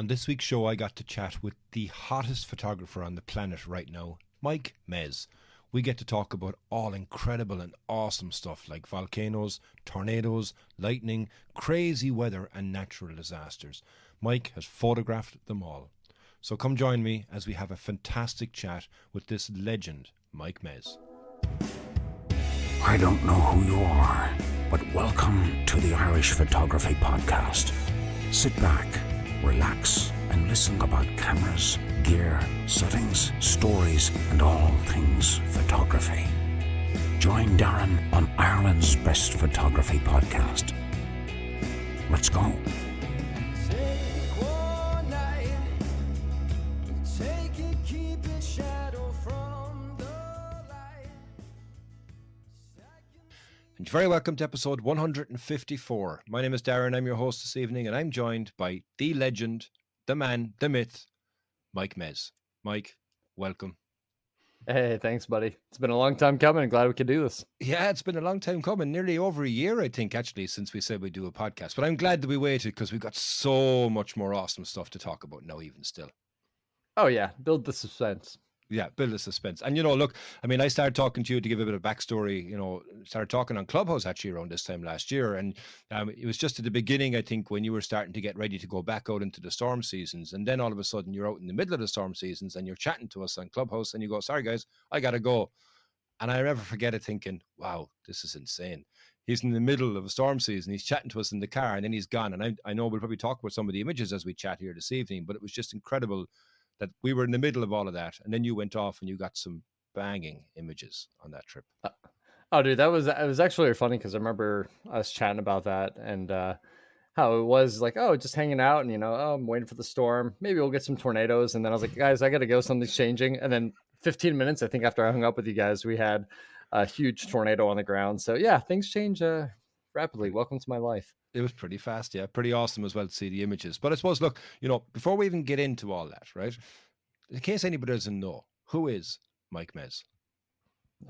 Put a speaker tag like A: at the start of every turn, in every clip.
A: On this week's show, I got to chat with the hottest photographer on the planet right now, Mike Mez. We get to talk about all incredible and awesome stuff like volcanoes, tornadoes, lightning, crazy weather and natural disasters. Mike has photographed them all. So come join me as we have a fantastic chat with this legend, Mike Mez.
B: I don't know who you are, but welcome to the Irish Photography Podcast. Sit back, relax, and listen about cameras, gear, settings, stories, and all things photography. Join Darren on Ireland's Best Photography Podcast. Let's go.
A: And you're very welcome to episode 154. My name is Darren, I'm your host this evening, and I'm joined by the legend, the man, the myth, Mike Mez. Mike, welcome.
C: Hey, thanks, buddy. It's been a long time coming. Glad we could do this.
A: Yeah, it's been a long time coming, nearly over a year, I think, actually, since we said we'd do a podcast. But I'm glad that we waited because we've got so much more awesome stuff to talk about now, even still.
C: Oh, yeah. Build the suspense.
A: Yeah, build a suspense. And, look, I started talking to you to give a bit of backstory, started talking on Clubhouse actually around this time last year. And it was just at the beginning, I think, when you were starting to get ready to go back out into the storm seasons. And then all of a sudden you're out in the middle of the storm seasons and you're chatting to us on Clubhouse and you go, sorry, guys, I got to go. And I never forget it thinking, wow, this is insane. He's in the middle of a storm season. He's chatting to us in the car and then he's gone. And I know we'll probably talk about some of the images as we chat here this evening, but it was just incredible that we were in the middle of all of that, and then you went off and you got some banging images on that trip.
C: Oh, dude, it was actually funny because I remember us chatting about that and how it was like, oh, just hanging out and, I'm waiting for the storm. Maybe we'll get some tornadoes. And then I was like, guys, I got to go. Something's changing. And then 15 minutes, I think, after I hung up with you guys, we had a huge tornado on the ground. So, yeah, things change rapidly. Welcome to my life.
A: It was pretty fast, yeah. Pretty awesome as well to see the images. But I suppose, look, before we even get into all that, right? In case anybody doesn't know, who is Mike Mez?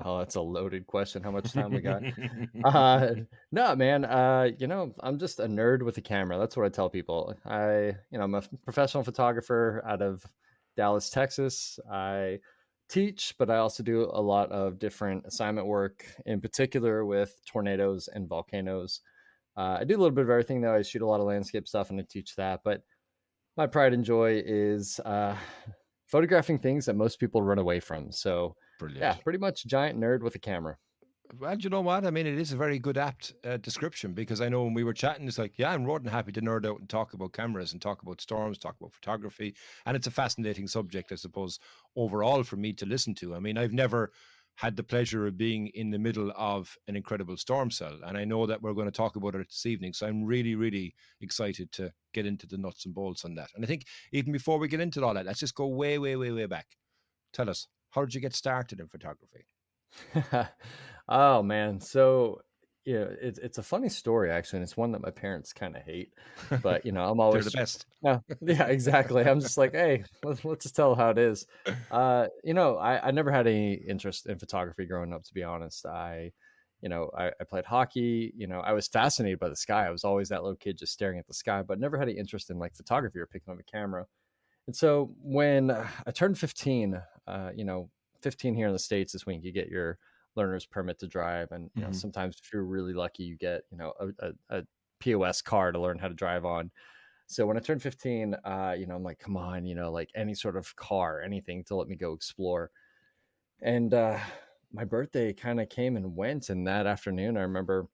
C: Oh, that's a loaded question. How much time we got? No, man. I'm just a nerd with a camera. That's what I tell people. I'm a professional photographer out of Dallas, Texas. I teach, but I also do a lot of different assignment work, in particular with tornadoes and volcanoes. I do a little bit of everything, though. I shoot a lot of landscape stuff and I teach that. But my pride and joy is photographing things that most people run away from. So,
A: brilliant.
C: Yeah, pretty much giant nerd with a camera.
A: Well, you know what? It is a very good apt description because I know when we were chatting, it's like, yeah, I'm more than happy to nerd out and talk about cameras and talk about storms, talk about photography. And it's a fascinating subject, I suppose, overall for me to listen to. I've never had the pleasure of being in the middle of an incredible storm cell. And I know that we're going to talk about it this evening. So I'm really, really excited to get into the nuts and bolts on that. And I think even before we get into all that, let's just go way, way, way, way back. Tell us, how did you get started in photography?
C: Oh, man. So, it's a funny story, actually. And it's one that my parents kind of hate. But, I'm always
A: They're the best.
C: Yeah, exactly. I'm just like, hey, let's just tell how it is. I never had any interest in photography growing up, to be honest. I played hockey. I was fascinated by the sky. I was always that little kid just staring at the sky, but never had any interest in like photography or picking up a camera. And so when I turned 15, 15 here in the States this week, you get your learner's permit to drive. And sometimes if you're really lucky, you get, a POS car to learn how to drive on. So when I turned 15, I'm like, come on, like any sort of car, anything to let me go explore. And my birthday kind of came and went. And that afternoon, I remember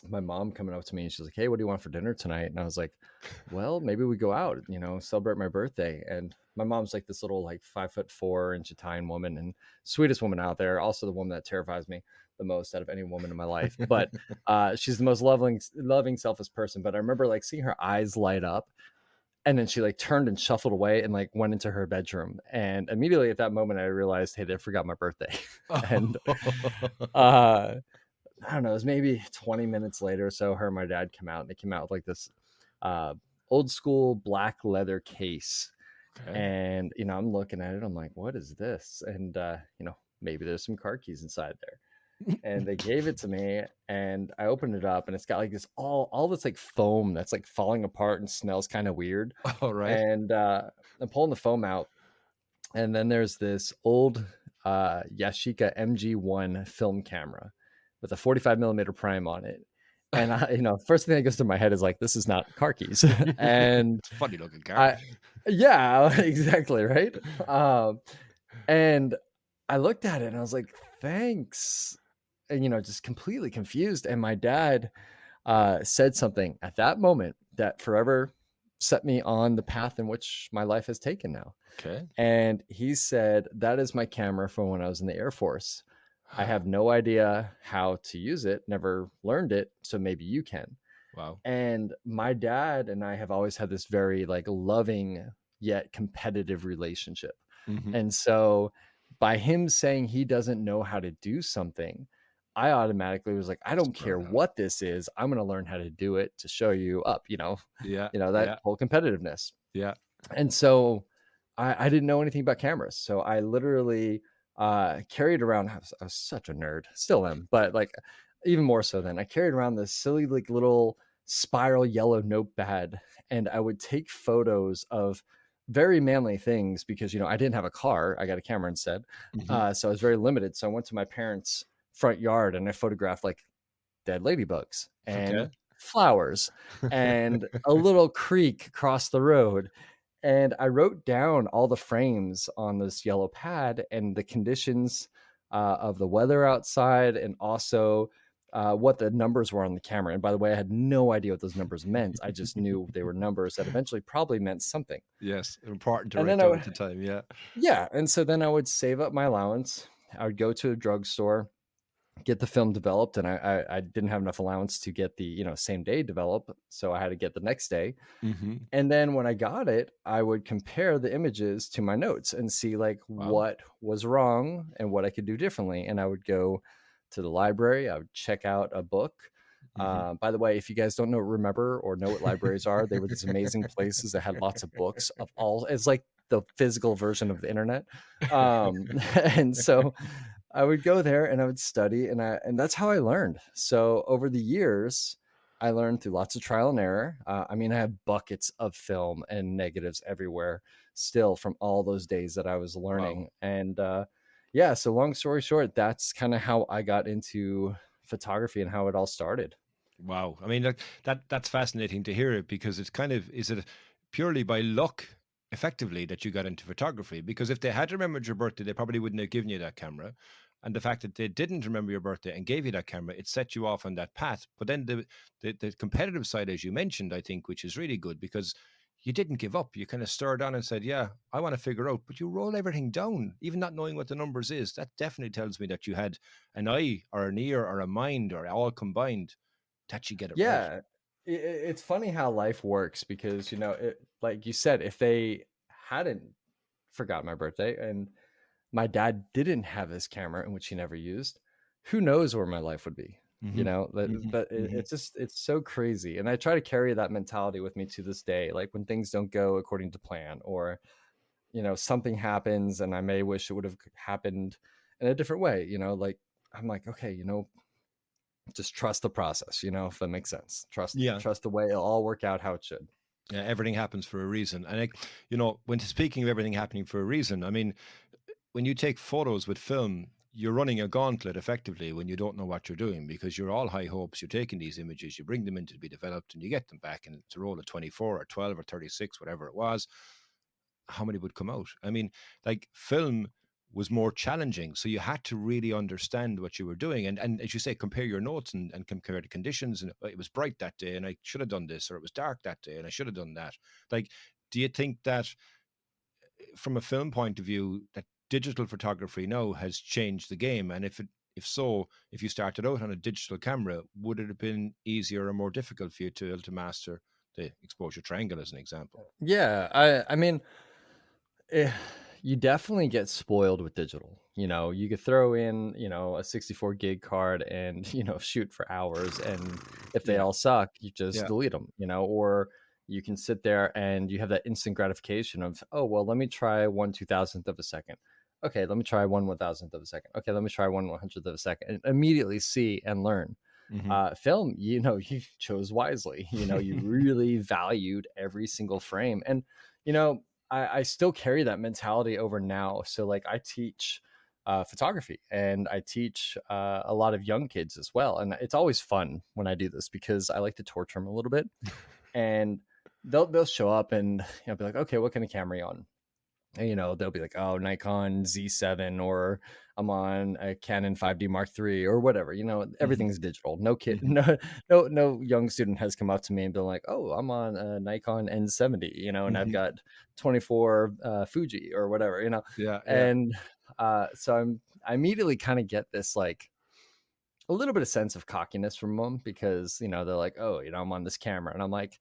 C: my mom coming up to me and she's like, hey, what do you want for dinner tonight? And I was like, well, maybe we go out, celebrate my birthday. And my mom's like this little like 5'4" Italian woman and sweetest woman out there. Also the woman that terrifies me the most out of any woman in my life. But she's the most loving, selfless person. But I remember like seeing her eyes light up. And then she like turned and shuffled away and like went into her bedroom. And immediately at that moment, I realized, hey, they forgot my birthday. And I don't know, it was maybe 20 minutes later or so, her and my dad come out and they came out with like this old school black leather case. Okay. And, I'm looking at it. I'm like, what is this? And, maybe there's some car keys inside there. and they gave it to me, and I opened it up, and it's got like this all this like foam that's like falling apart and smells kind of weird.
A: All right.
C: And I'm pulling the foam out, and then there's this old Yashica MG1 film camera with a 45 millimeter prime on it. And I, first thing that goes to my head is like, this is not car keys. And
A: It's a funny looking car.
C: yeah, exactly. Right. And I looked at it and I was like, thanks. And, just completely confused. And my dad said something at that moment that forever set me on the path in which my life has taken now.
A: Okay.
C: And he said, that is my camera from when I was in the Air Force. I have no idea how to use it, never learned it. So maybe you can.
A: Wow.
C: And my dad and I have always had this very like loving yet competitive relationship.
A: Mhm.
C: And so by him saying he doesn't know how to do something, I automatically was like, I don't care
A: Learn how.
C: what this is. I'm going to learn how to do it to show you up,
A: Yeah.
C: that
A: Yeah.
C: whole competitiveness.
A: Yeah.
C: And so I didn't know anything about cameras. So I literally carried around, I was such a nerd, still am, but like even more so then, I carried around this silly like little spiral yellow notepad, and I would take photos of very manly things because, I didn't have a car. I got a camera instead.
A: Mhm.
C: So I was very limited. So I went to my parents' front yard and I photographed like dead ladybugs and
A: Okay.
C: flowers and a little creek across the road. And I wrote down all the frames on this yellow pad and the conditions of the weather outside, and also what the numbers were on the camera. And by the way, I had no idea what those numbers meant. I just knew they were numbers that eventually probably meant something.
A: Yes. Important to
C: And
A: write
C: then I
A: down
C: would,
A: at the time. Yeah.
C: yeah. And so then I would save up my allowance. I would go to a drugstore, get the film developed, and I didn't have enough allowance to get the same day develop, so I had to get the next day.
A: Mhm.
C: And then when I got it, I would compare the images to my notes and see like
A: Wow.
C: what was wrong and what I could do differently. And I would go to the library, I would check out a book.
A: Mhm.
C: By the way, if you guys don't remember or know what libraries are, they were these amazing places that had lots of books of all. It's like the physical version of the internet. And so I would go there and I would study, and that's how I learned. So over the years, I learned through lots of trial and error. I mean, I have buckets of film and negatives everywhere still from all those days that I was
A: Wow.
C: learning. And yeah, so long story short, that's kind of how I got into photography and how it all started.
A: Wow. I mean, that's fascinating to hear it, because it's kind of, is it purely by luck effectively that you got into photography? Because if they had remembered your birthday, they probably wouldn't have given you that camera. And the fact that they didn't remember your birthday and gave you that camera, it set you off on that path. But then the competitive side, as you mentioned, I think, which is really good, because you didn't give up. You kind of stirred on and said, yeah, I want to figure out, but you roll everything down, even not knowing what the numbers is. That definitely tells me that you had an eye or an ear or a mind or all combined to actually get it right.
C: Yeah, it's funny how life works because, like you said, if they hadn't forgot my birthday and my dad didn't have his camera, in which he never used, who knows where my life would be.
A: Hmm. Hmm.
C: But
A: Hmm.
C: it's so crazy. And I try to carry that mentality with me to this day. Like when things don't go according to plan, or, something happens and I may wish it would have happened in a different way, like I'm like, okay, just trust the process, if that makes sense.
A: Yeah.
C: Trust the way it'll all work out how it should.
A: Yeah, everything happens for a reason. And when speaking of everything happening for a reason, I mean, when you take photos with film, you're running a gauntlet effectively when you don't know what you're doing, because you're all high hopes. You're taking these images, you bring them in to be developed, and you get them back, and it's a roll of 24 or 12 or 36, whatever it was. How many would come out? I mean, like, film was more challenging. So you had to really understand what you were doing. And as you say, compare your notes and compare the conditions. And it was bright that day and I should have done this, or it was dark that day and I should have done that. Like, do you think that from a film point of view, that digital photography now has changed the game? And if so, if you started out on a digital camera, would it have been easier or more difficult for you to master the exposure triangle, as an example?
C: Yeah, I mean, eh, you definitely get spoiled with digital. You could throw in, a 64 gig card and, shoot for hours. And if they
A: Yeah.
C: all suck, you just
A: Yeah.
C: delete them, or you can sit there and you have that instant gratification of, oh, well, let me try 1/2000th of a second. Okay, let me try 1/1000th of a second. Okay, let me try 1/100th of a second, and immediately see and learn.
A: Hmm.
C: Film, you chose wisely. You really valued every single frame, and you know, I still carry that mentality over now. So like, I teach photography, and I teach a lot of young kids as well, and it's always fun when I do this because I like to torture them a little bit, and they'll show up and be like, okay, what kind of camera are you on? And, they'll be like, oh, Nikon Z7, or I'm on a Canon 5D Mark III, or whatever.
A: Hmm.
C: Everything's digital. No kid,
A: Hmm.
C: no young student has come up to me and been like, oh, I'm on a Nikon N70, and I've
A: Hmm.
C: got 24 Fuji or whatever,
A: Yeah, yeah.
C: and so I immediately kind of get this like a little bit of sense of cockiness from them, because they're like, oh, I'm on this camera, and I'm like,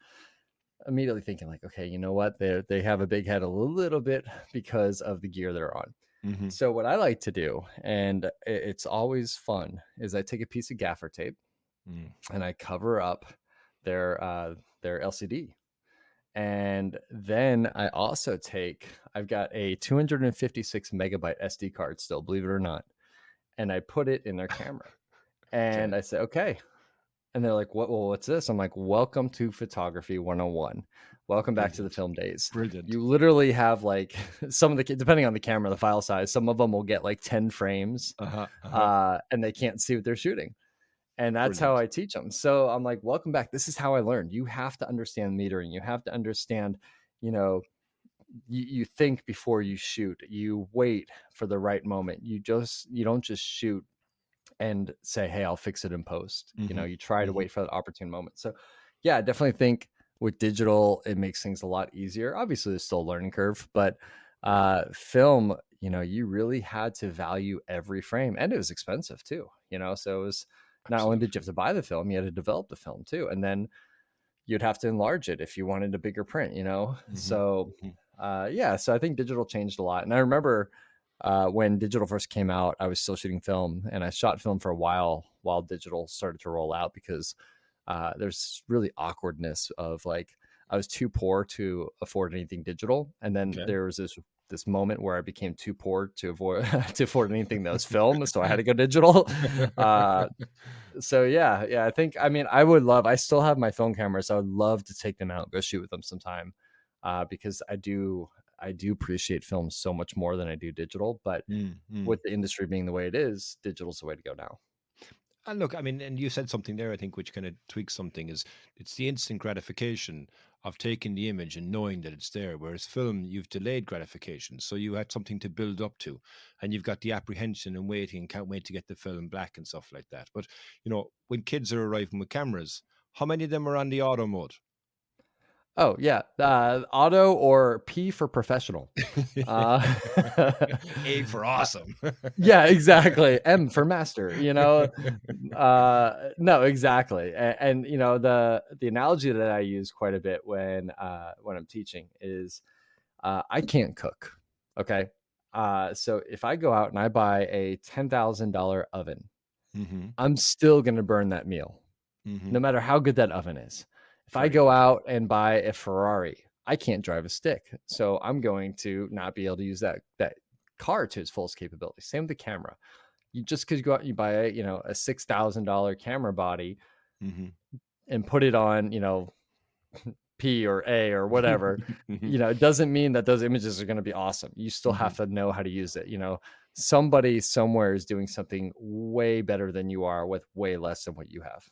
C: immediately thinking like, okay, you know what? They have a big head a little bit because of the gear they're on.
A: Hmm.
C: So what I like to do, and it's always fun, is I take a piece of gaffer tape
A: Mm.
C: and I cover up their LCD. And then I also I've got a 256 megabyte SD card still, believe it or not, and I put it in their camera.
A: Okay.
C: And I say, okay, and they're like, "What? Well, what's this?" I'm like, "Welcome to photography 101. Welcome back to the
A: Brilliant.
C: film days."
A: Brilliant.
C: You literally have like some of the, depending on the camera, the file size, some of them will get like 10 frames,
A: Uh-huh. Uh-huh.
C: and they can't see what they're shooting. And that's how
A: Brilliant.
C: I teach them. So I'm like, "Welcome back. This is how I learned. You have to understand metering. You have to understand, you know, you think before you shoot. You wait for the right moment. You don't just shoot and say, hey, I'll fix it in post.
A: Hmm.
C: You try to
A: Hmm.
C: wait for that opportune moment." So, yeah, I definitely think with digital, it makes things a lot easier. Obviously, there's still a learning curve, but film, you really had to value every frame, and it was expensive too. So it was, not only did you
A: Absolutely.
C: have to buy the film, you had to develop the film too, and then you'd have to enlarge it if you wanted a bigger print.
A: Hmm.
C: So
A: Hmm.
C: yeah, so I think digital changed a lot. And I remember when digital first came out, I was still shooting film, and I shot film for a while digital started to roll out, because there's really awkwardness of like, I was too poor to afford anything digital, and then
A: Okay.
C: there was this moment where I became too poor to avoid to afford anything that was film, so I had to go digital. uh, so yeah, I think, I mean, I still have my film cameras, so I would love to take them out, go shoot with them sometime, because I do appreciate film so much more than I do digital. But
A: Mm, mm.
C: with the industry being the way it is, digital's the way to go now.
A: And look, I mean, and you said something there, I think, which kind of tweaks something is it's the instant gratification of taking the image and knowing that it's there. Whereas film, you've delayed gratification. So you had something to build up to, and you've got the apprehension and waiting and can't wait to get the film back and stuff like that. But, when kids are arriving with cameras, how many of them are on the auto mode?
C: Oh yeah, auto, or P for professional. uh
A: A for awesome.
C: Yeah, exactly. M for master, no, exactly. And the analogy that I use quite a bit when I'm teaching is, I can't cook. Okay. So if I go out and I buy a $10,000 oven,
A: Hmm.
C: I'm still going to burn that meal,
A: Hmm.
C: no matter how good that oven is. If I
A: Very
C: go
A: good.
C: out and buy a Ferrari, I can't drive a stick. So I'm going to not be able to use that car to its fullest capability. Same with the camera. You just, because you go out and you buy a $6,000 camera body
A: Hmm.
C: and put it on, P or A or whatever, it doesn't mean that those images are going to be awesome. You still
A: Hmm.
C: have to know how to use it. Somebody somewhere is doing something way better than you are with way less than what you have.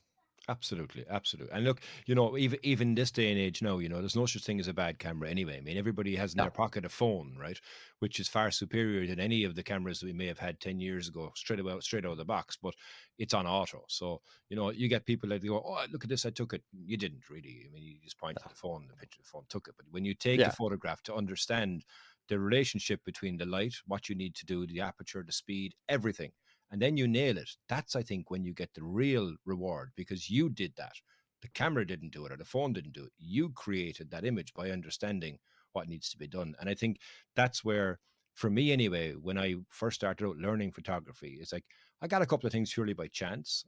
A: Absolutely, absolutely. And look, even this day and age now, there's no such thing as a bad camera anyway. I mean, everybody has in
C: Yeah.
A: their pocket a phone, right? Which is far superior than any of the cameras that we may have had 10 years ago, straight out of the box, but it's on auto. So, you get people that go, oh, look at this, I took it. You didn't really. I mean, you just pointed the phone, the picture of the phone took it. But when you take a
C: Yeah.
A: photograph to understand the relationship between the light, what you need to do, the aperture, the speed, everything, and then you nail it. That's, I think, when you get the real reward, because you did that. The camera didn't do it, or the phone didn't do it. You created that image by understanding what needs to be done. And I think that's where, for me anyway, when I first started out learning photography, it's like I got a couple of things purely by chance.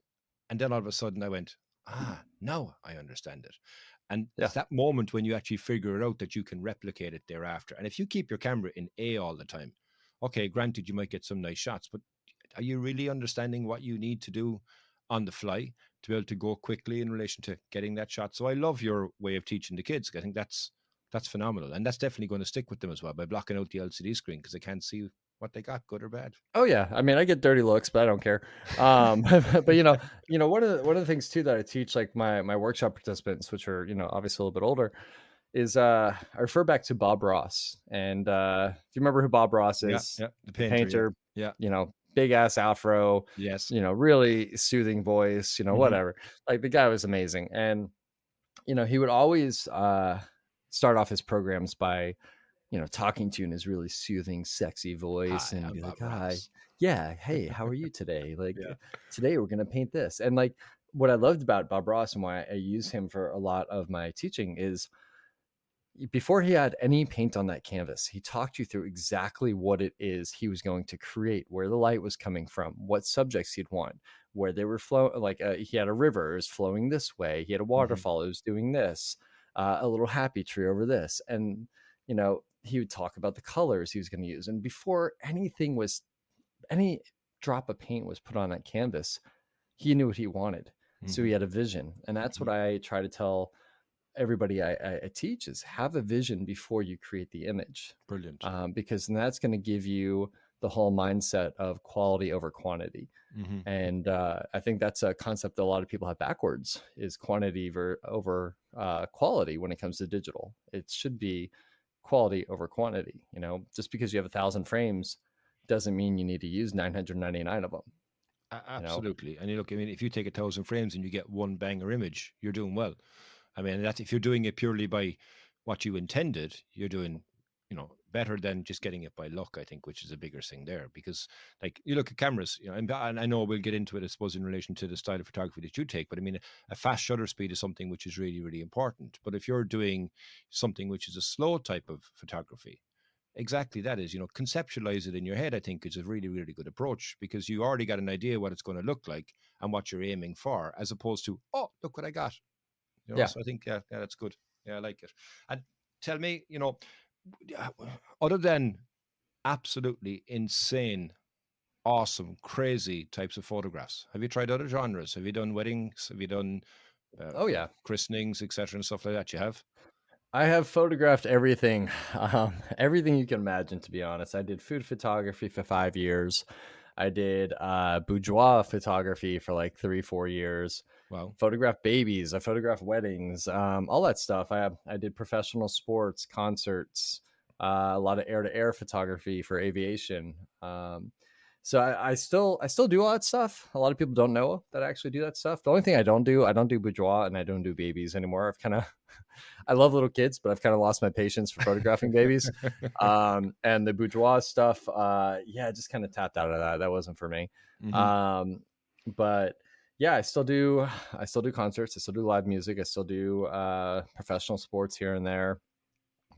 A: And then all of a sudden I went, now I understand it. And
C: Yeah.
A: it's that moment when you actually figure it out that you can replicate it thereafter. And if you keep your camera in A all the time, okay, granted, you might get some nice shots, but are you really understanding what you need to do on the fly to be able to go quickly in relation to getting that shot? So I love your way of teaching the kids. I think that's phenomenal, and that's definitely going to stick with them as well by blocking out the LCD screen because they can't see what they got, good or bad.
C: Oh yeah, I mean, I get dirty looks, but I don't care. But one of the things too that I teach like my workshop participants, which are obviously a little bit older, is I refer back to Bob Ross. And if you remember who Bob Ross
A: Yeah,
C: is,
A: yeah, the
C: the
A: painter. Yeah,
C: painter,
A: yeah,
C: big ass afro,
A: yes.
C: really soothing voice,
A: Hmm.
C: whatever. Like the guy was amazing, and he would always start off his programs by talking to you in his really soothing, sexy voice
A: Hi,
C: and
A: I'm
C: be like,
A: Bob
C: "Hi,
A: Ross.
C: yeah, hey, how are you today? Like,
A: Yeah.
C: today we're gonna paint this." And like, what I loved about Bob Ross and why I use him for a lot of my teaching is before he had any paint on that canvas, he talked you through exactly what it is he was going to create, where the light was coming from, what subjects he'd want, where they were flowing. Like he had a river, it was flowing this way. He had a
A: Hmm.
C: waterfall, it was doing this. A little happy tree over this, and he would talk about the colors he was going to use. And before any drop of paint was put on that canvas, he knew what he wanted. So
A: Hmm.
C: he had a vision, and that's what I try to tell everybody I teach is have a vision before you create the image,
A: Brilliant.
C: because then that's going to give you the whole mindset of quality over quantity.
A: Hmm.
C: And I think that's a concept that a lot of people have backwards is quantity over quality when it comes to digital. It should be quality over quantity. Just because you have 1,000 frames doesn't mean you need to use 999 of them. you know
A: Absolutely. And you look, I mean, if you take 1,000 frames and you get one banger image, you're doing well. I mean, that's if you're doing it purely by what you intended, you're doing, better than just getting it by luck, I think, which is a bigger thing there. Because, like, you look at cameras, and I know we'll get into it, I suppose, in relation to the style of photography that you take, but I mean, a fast shutter speed is something which is really, really important. But if you're doing something which is a slow type of photography, exactly that is, conceptualize it in your head, I think is a really, really good approach because you already got an idea what it's going to look like and what you're aiming for, as opposed to, oh, look what I got.
C: yeah.
A: So I think, yeah, that's good. Yeah, I like it. And tell me, other than absolutely insane, awesome, crazy types of photographs, have you tried other genres? Have you done weddings? Have you done
C: Oh yeah.
A: christenings, etc., and stuff like that? You have?
C: I have photographed everything, everything you can imagine. To be honest, I did food photography for 5 years. I did boudoir photography for like 3-4 years.
A: Wow.
C: Photographed babies. I photographed weddings. All that stuff. I did professional sports, concerts, a lot of air-to-air photography for aviation. So I still do all that stuff. A lot of people don't know that I actually do that stuff. The only thing I don't do boudoir and I don't do babies anymore. I've kind of I love little kids, but I've kind of lost my patience for photographing babies. And the boudoir stuff, yeah, I just kind of tapped out of that. That wasn't for me.
A: Hmm.
C: But yeah, I still do concerts. I still do live music. I still do professional sports here and there.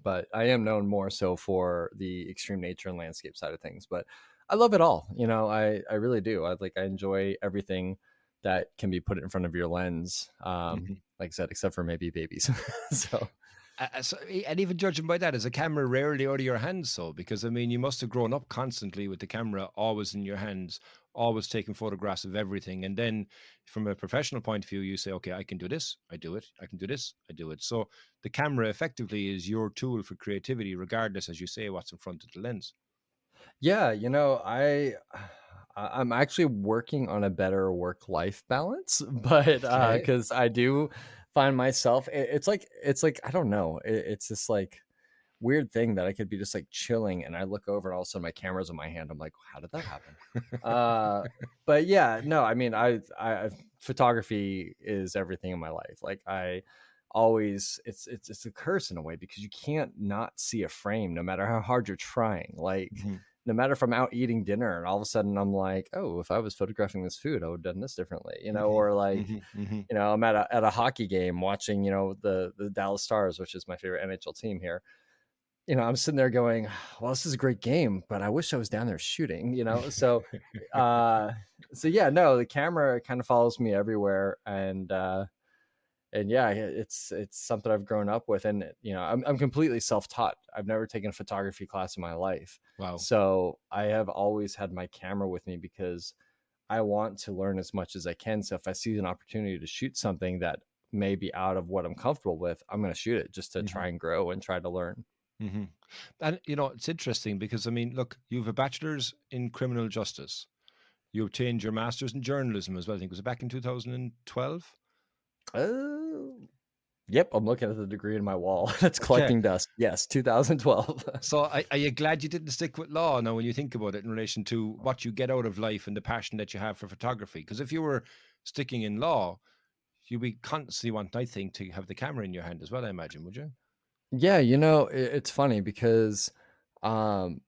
C: But I am known more so for the extreme nature and landscape side of things. But I love it all. I really do. I enjoy everything that can be put in front of your lens. Like I said, except for maybe babies. So
A: And even judging by that, is a camera rarely out of your hands? So, because I mean, you must have grown up constantly with the camera always in your hands, always taking photographs of everything. And then, from a professional point of view, you say, okay, I can do this, I do it. I can do this, I do it. So, the camera effectively is your tool for creativity, regardless, as you say, what's in front of the lens.
C: yeah, I'm actually working on a better work-life balance, but
A: Okay.
C: because I do find myself, it's like I don't know, it's this like weird thing that I could be just like chilling and I look over and all of a sudden my camera's in my hand. I'm like, how did that happen? Uh, but yeah, no, I mean, photography is everything in my life. Like I always, it's a curse in a way because you can't not see a frame no matter how hard you're trying. Like
A: Mhm.
C: no matter if I'm out eating dinner and all of a sudden I'm like, oh, if I was photographing this food, I would have done this differently,
A: Mhm.
C: or like,
A: Mhm. Mhm.
C: I'm at a hockey game watching, the Dallas Stars, which is my favorite NHL team here. I'm sitting there going, well, this is a great game, but I wish I was down there shooting. Uh, so yeah, no, the camera kind of follows me everywhere. And, and yeah, it's something I've grown up with, and I'm completely self-taught. I've never taken a photography class in my life,
A: Wow.
C: so I have always had my camera with me because I want to learn as much as I can. So if I see an opportunity to shoot something that may be out of what I'm comfortable with, I'm going to shoot it just to
A: Hmm.
C: try and grow and try to learn.
A: Hmm. And it's interesting because I mean, look, you have a bachelor's in criminal justice. You obtained your master's in journalism as well. I think was it back in 2012?
C: Oh, yep. I'm looking at the degree in my wall. That's
A: Okay.
C: collecting dust. Yes, 2012.
A: So are you glad you didn't stick with law now when you think about it in relation to what you get out of life and the passion that you have for photography? Because if you were sticking in law, you'd be constantly wanting, I think, to have the camera in your hand as well, I imagine, would you?
C: Yeah, it's funny because um,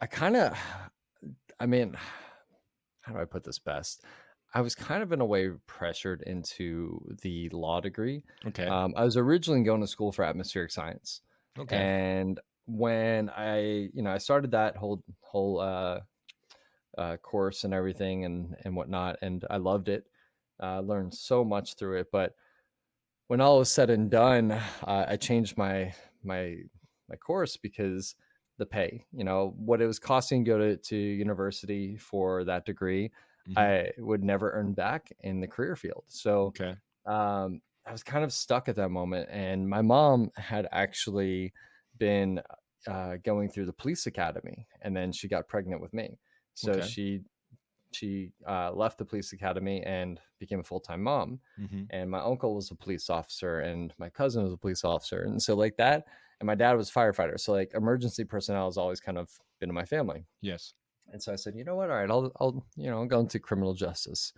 C: I kind of, I mean, how do I put this best? I was kind of in a way pressured into the law degree.
A: Okay.
C: I was originally going to school for atmospheric science,
A: Okay.
C: and when I started that whole course and everything and whatnot, and I loved it. Learned so much through it, but when all was said and done, I changed my my course because the pay, what it was costing to go to university for that degree,
A: Hmm.
C: I would never earn back in the career field. So
A: Okay.
C: I was kind of stuck at that moment, and my mom had actually been going through the police academy, and then she got pregnant with me. So
A: Okay.
C: she left the police academy and became a full-time mom,
A: Hmm.
C: and my uncle was a police officer and my cousin was a police officer, and so like that, and my dad was a firefighter, so like emergency personnel has always kind of been in my family.
A: Yes.
C: And so I said, you know what, all right, I'll go into criminal justice,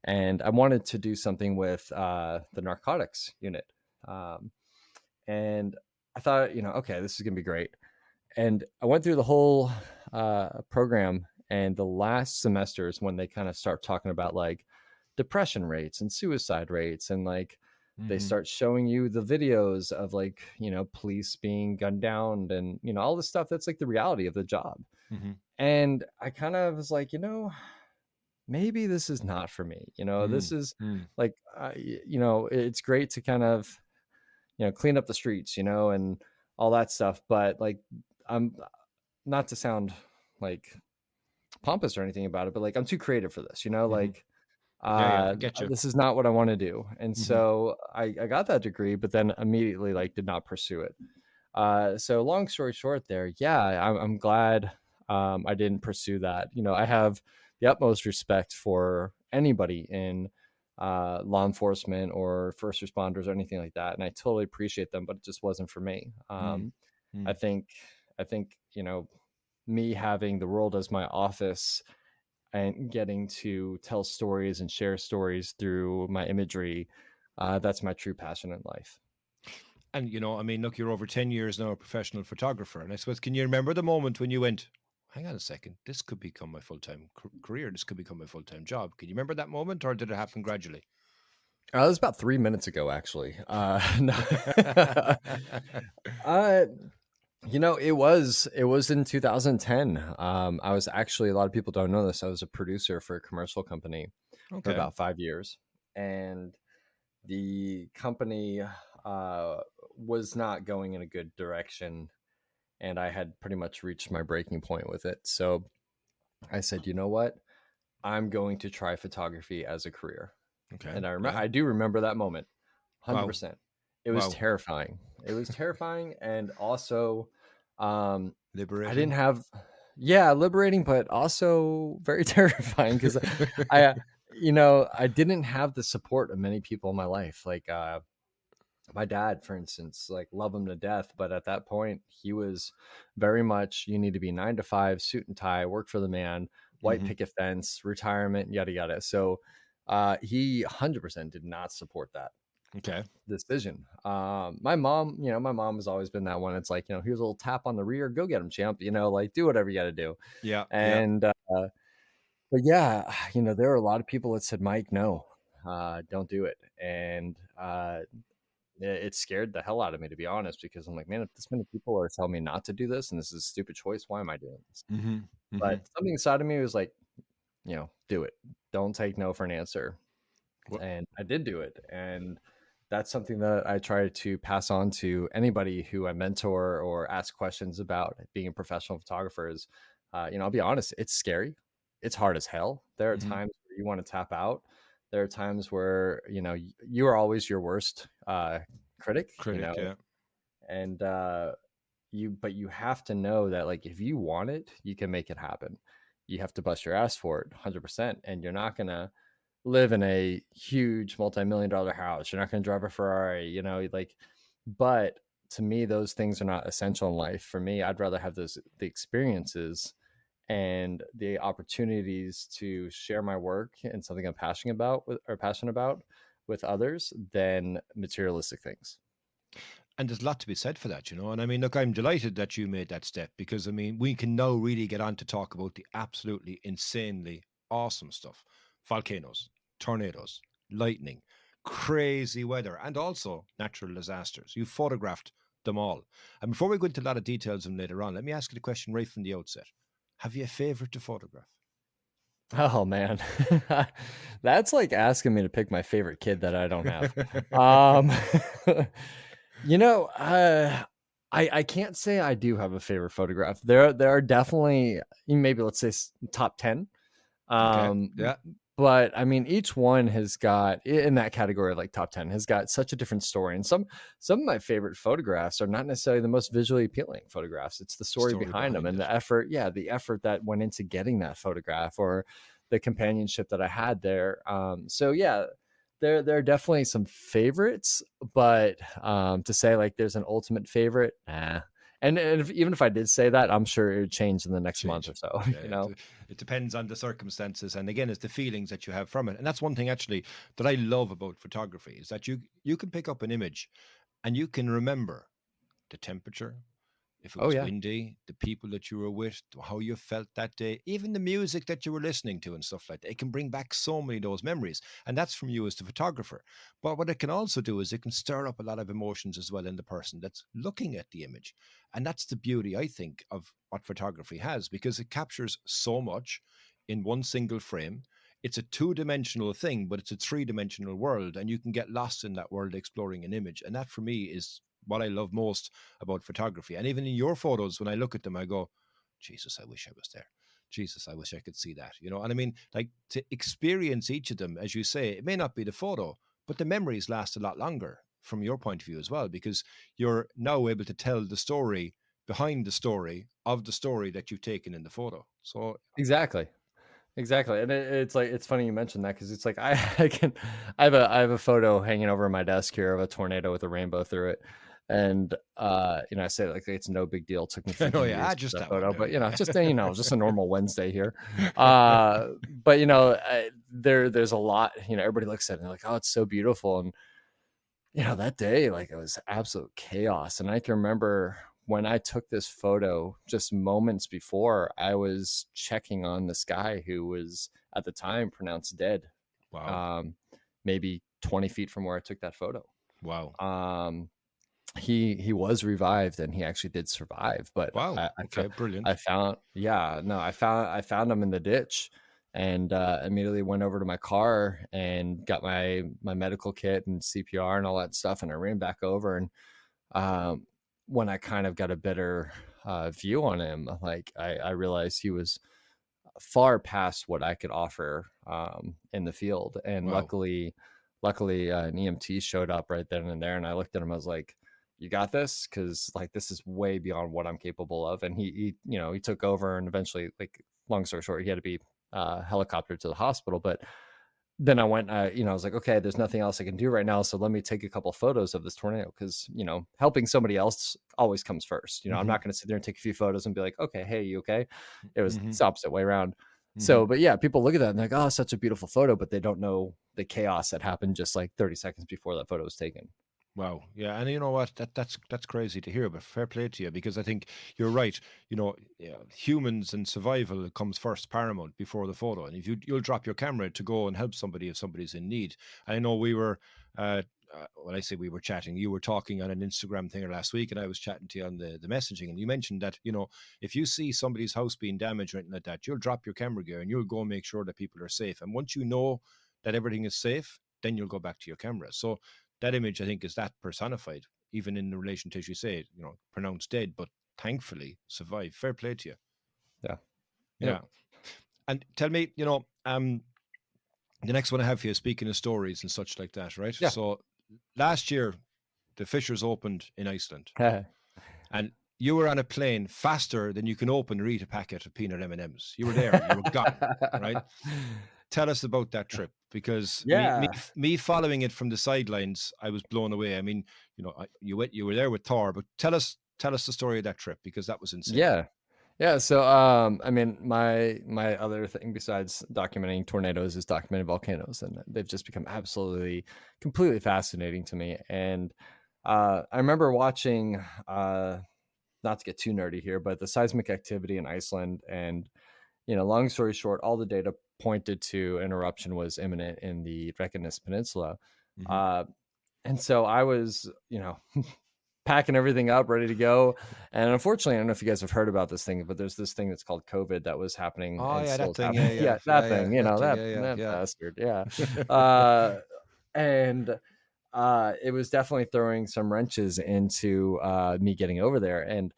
C: and I wanted to do something with the narcotics unit, um, and I thought, okay, this is gonna be great. And I went through the whole program, and the last semester is when they kind of start talking about like depression rates and suicide rates, and like they
A: Hmm.
C: start showing you the videos of like police being gunned down, and all this stuff that's like the reality of the job.
A: Hmm.
C: And I kind of was like, maybe this is not for me. This
A: Mm.
C: is
A: Mm.
C: like it's great to kind of clean up the streets, and all that stuff, but like I'm not to sound like pompous or anything about it, but like I'm too creative for this,
A: Hmm.
C: like
A: Yeah. Yeah. I get you.
C: this is not what I want to do. And
A: Hmm.
C: so I got that degree, but then immediately like did not pursue it. So long story short there, yeah, I'm glad I didn't pursue that. I have the utmost respect for anybody in law enforcement or first responders or anything like that, and I totally appreciate them, but it just wasn't for me.
A: Mm.
C: I
A: Mm.
C: think I think me having the world as my office and getting to tell stories and share stories through my imagery, that's my true passion in life.
A: And I mean, look, you're over 10 years now a professional photographer. And I suppose, can you remember the moment when you went, hang on a second, this could become my full-time career. This could become my full-time job. Can you remember that moment, or did it happen gradually?
C: That was about 3 minutes ago, actually. No. uh, it was in 2010. I was actually, a lot of people don't know this, I was a producer for a commercial company for
A: Okay.
C: about 5 years, and the company uh, was not going in a good direction, and I had pretty much reached my breaking point with it. So I said, you know what? I'm going to try photography as a career.
A: Okay.
C: And
A: Yeah.
C: I do remember that moment,
A: Wow.
C: 100%. It was
A: Wow.
C: terrifying. It was terrifying, and also, um, I didn't
A: Liberating.
C: have, yeah, liberating, but also very terrifying because I, I didn't have the support of many people in my life. Like, my dad, for instance, like love him to death, but at that point he was very much, you need to be 9 to 5, suit and tie, work for the man, white
A: Hmm.
C: picket fence, retirement, yada yada. So he 100% did not support that
A: Okay.
C: decision. My mom has always been that one. It's like, here's a little tap on the rear, go get him, champ, like do whatever you got to do.
A: Yeah. Yeah.
C: And but yeah, there are a lot of people that said, Mike, no, don't do it. And it scared the hell out of me, to be honest, because I'm like, man, if this many people are telling me not to do this and this is a stupid choice, why am I doing this?
A: Hmm. Hmm.
C: But something inside of me was like, do it. Don't take no for an answer.
A: What?
C: And I did do it. And that's something that I try to pass on to anybody who I mentor or ask questions about being a professional photographer. Is, I'll be honest, it's scary. It's hard as hell. There are
A: Hmm.
C: times where you want to tap out. There are times where, you are always your worst critic,
A: Critic, yeah.
C: and but you have to know that, like, if you want it, you can make it happen. You have to bust your ass for it 100%. And you're not going to live in a huge multi-million dollar house. You're not going to drive a Ferrari, like, but to me, those things are not essential in life. For me, I'd rather have the experiences and the opportunities to share my work and something I'm passionate about with others than materialistic things.
A: And there's a lot to be said for that, And I mean, look, I'm delighted that you made that step because I mean, we can now really get on to talk about the absolutely insanely awesome stuff: volcanoes, tornadoes, lightning, crazy weather, and also natural disasters. You photographed them all. And before we go into a lot of details and later on, let me ask you the question right from the outset: have you a favorite to photograph?
C: Oh man, that's like asking me to pick my favorite kid that I don't have. Um, you know, I can't say I do have a favorite photograph. There are definitely, maybe let's say top 10.
A: Okay.
C: Um,
A: Yeah.
C: but I mean, each one has got in that category, like top 10, has got such a different story. And some of my favorite photographs are not necessarily the most visually appealing photographs. It's the
A: The
C: story
A: story
C: behind them
A: behind
C: and
A: it.
C: the effort. Yeah, the effort that went into getting that photograph, or the companionship that I had there. So yeah, there are definitely some favorites, but to say like there's an ultimate favorite, nah. And even if I did say that, I'm sure it would change in the next month or
A: Change.
C: so.
A: Yeah, it depends on the circumstances, and again, it's the feelings that you have from it. And that's one thing actually that I love about photography is that you can pick up an image and you can remember the temperature, if it
C: Oh
A: was
C: yeah,
A: windy, the people that you were with, how you felt that day, even the music that you were listening to and stuff like that. It can bring back so many of those memories. And that's from you as the photographer. But what it can also do is it can stir up a lot of emotions as well in the person that's looking at the image. And that's the beauty, I think, of what photography has, because it captures so much in one single frame. It's a two-dimensional thing, but it's a three-dimensional world, and you can get lost in that world exploring an image. And that for me is what I love most about photography. And even in your photos, when I look at them, I go, Jesus, I wish I was there. Jesus, I wish I could see that. And I mean, like, to experience each of them, as you say, it may not be the photo, but the memories last a lot longer from your point of view as well, because you're now able to tell the story behind the story of the story that you've taken in the photo. So,
C: exactly. Exactly. And it's like, it's funny you mentioned that, because it's like I have a photo hanging over my desk here of a tornado with a rainbow through it. And I say like it's no big deal. It took me
A: I know,
C: 50
A: yeah,
C: years to
A: just
C: get that
A: that one
C: photo,
A: there.
C: but
A: Yeah.
C: just a normal Wednesday here. But there's a lot, everybody looks at it and they're like, oh, it's so beautiful. And that day, like, it was absolute chaos. And I can remember when I took this photo, just moments before, I was checking on this guy who was at the time pronounced dead,
A: Wow.
C: um, maybe 20 feet from where I took that photo.
A: Wow.
C: Um, he was revived, and he actually did survive, but
A: Wow. Okay. Brilliant.
C: I found him in the ditch, and immediately went over to my car and got my medical kit and CPR and all that stuff, and I ran back over. And um, when I kind of got a better view on him, like, I realized he was far past what I could offer in the field. And
A: Wow.
C: luckily, an EMT showed up right then and there, and I looked at him. I was like, "You got this," because like this is way beyond what I'm capable of. And he took over, and eventually, like, long story short, he had to be helicoptered to the hospital. But then I went, I was like, okay, there's nothing else I can do right now. So let me take a couple photos of this tornado, because, helping somebody else always comes first. I'm
A: Hmm.
C: not going to sit there and take a few photos and be like, okay, hey, you okay? It was
A: Hmm.
C: the opposite way around.
A: Hmm.
C: So, but yeah, people look at that and they're like, oh, such a beautiful photo, but they don't know the chaos that happened just like 30 seconds before that photo was taken.
A: Wow. Yeah. And you know what? That's crazy to hear, but fair play to you, because I think you're right. Yeah, humans and survival comes first, paramount, before the photo. And if you'll drop your camera to go and help somebody if somebody's in need. I know we were, when I say we were chatting, you were talking on an Instagram thing last week, and I was chatting to you on the messaging. And you mentioned that, if you see somebody's house being damaged or anything like that, you'll drop your camera gear and you'll go and make sure that people are safe. And once you know that everything is safe, then you'll go back to your camera. So, that image, I think, is that personified, even in relation to, as you say, pronounced dead, but thankfully survived. Fair play to you.
C: Yeah.
A: Yeah. And tell me, the next one I have for you, speaking of stories and such like that, right?
C: Yeah.
A: So last year, the Fishers opened in Iceland,
C: Yeah.
A: and you were on a plane faster than you can open or eat a packet of peanut M&Ms. You were there, you were gone, right? Tell us about that trip, because me following it from the sidelines, I was blown away. I mean, you were there with Thor, but tell us the story of that trip, because that was insane.
C: Yeah. So, I mean, my other thing besides documenting tornadoes is documenting volcanoes, and they've just become absolutely, completely fascinating to me. And I remember watching, not to get too nerdy here, but the seismic activity in Iceland. And, long story short, all the data pointed to an eruption was imminent in the Reykjanes Peninsula.
A: Mm-hmm.
C: And so I was, packing everything up, ready to go. And unfortunately, I don't know if you guys have heard about this thing, but there's this thing that's called COVID that was happening.
A: Oh,
C: and
A: yeah,
C: still
A: that
C: is
A: thing.
C: happening.
A: Yeah,
C: That thing,
A: that
C: bastard. Yeah. And it was definitely throwing some wrenches into me getting over there. And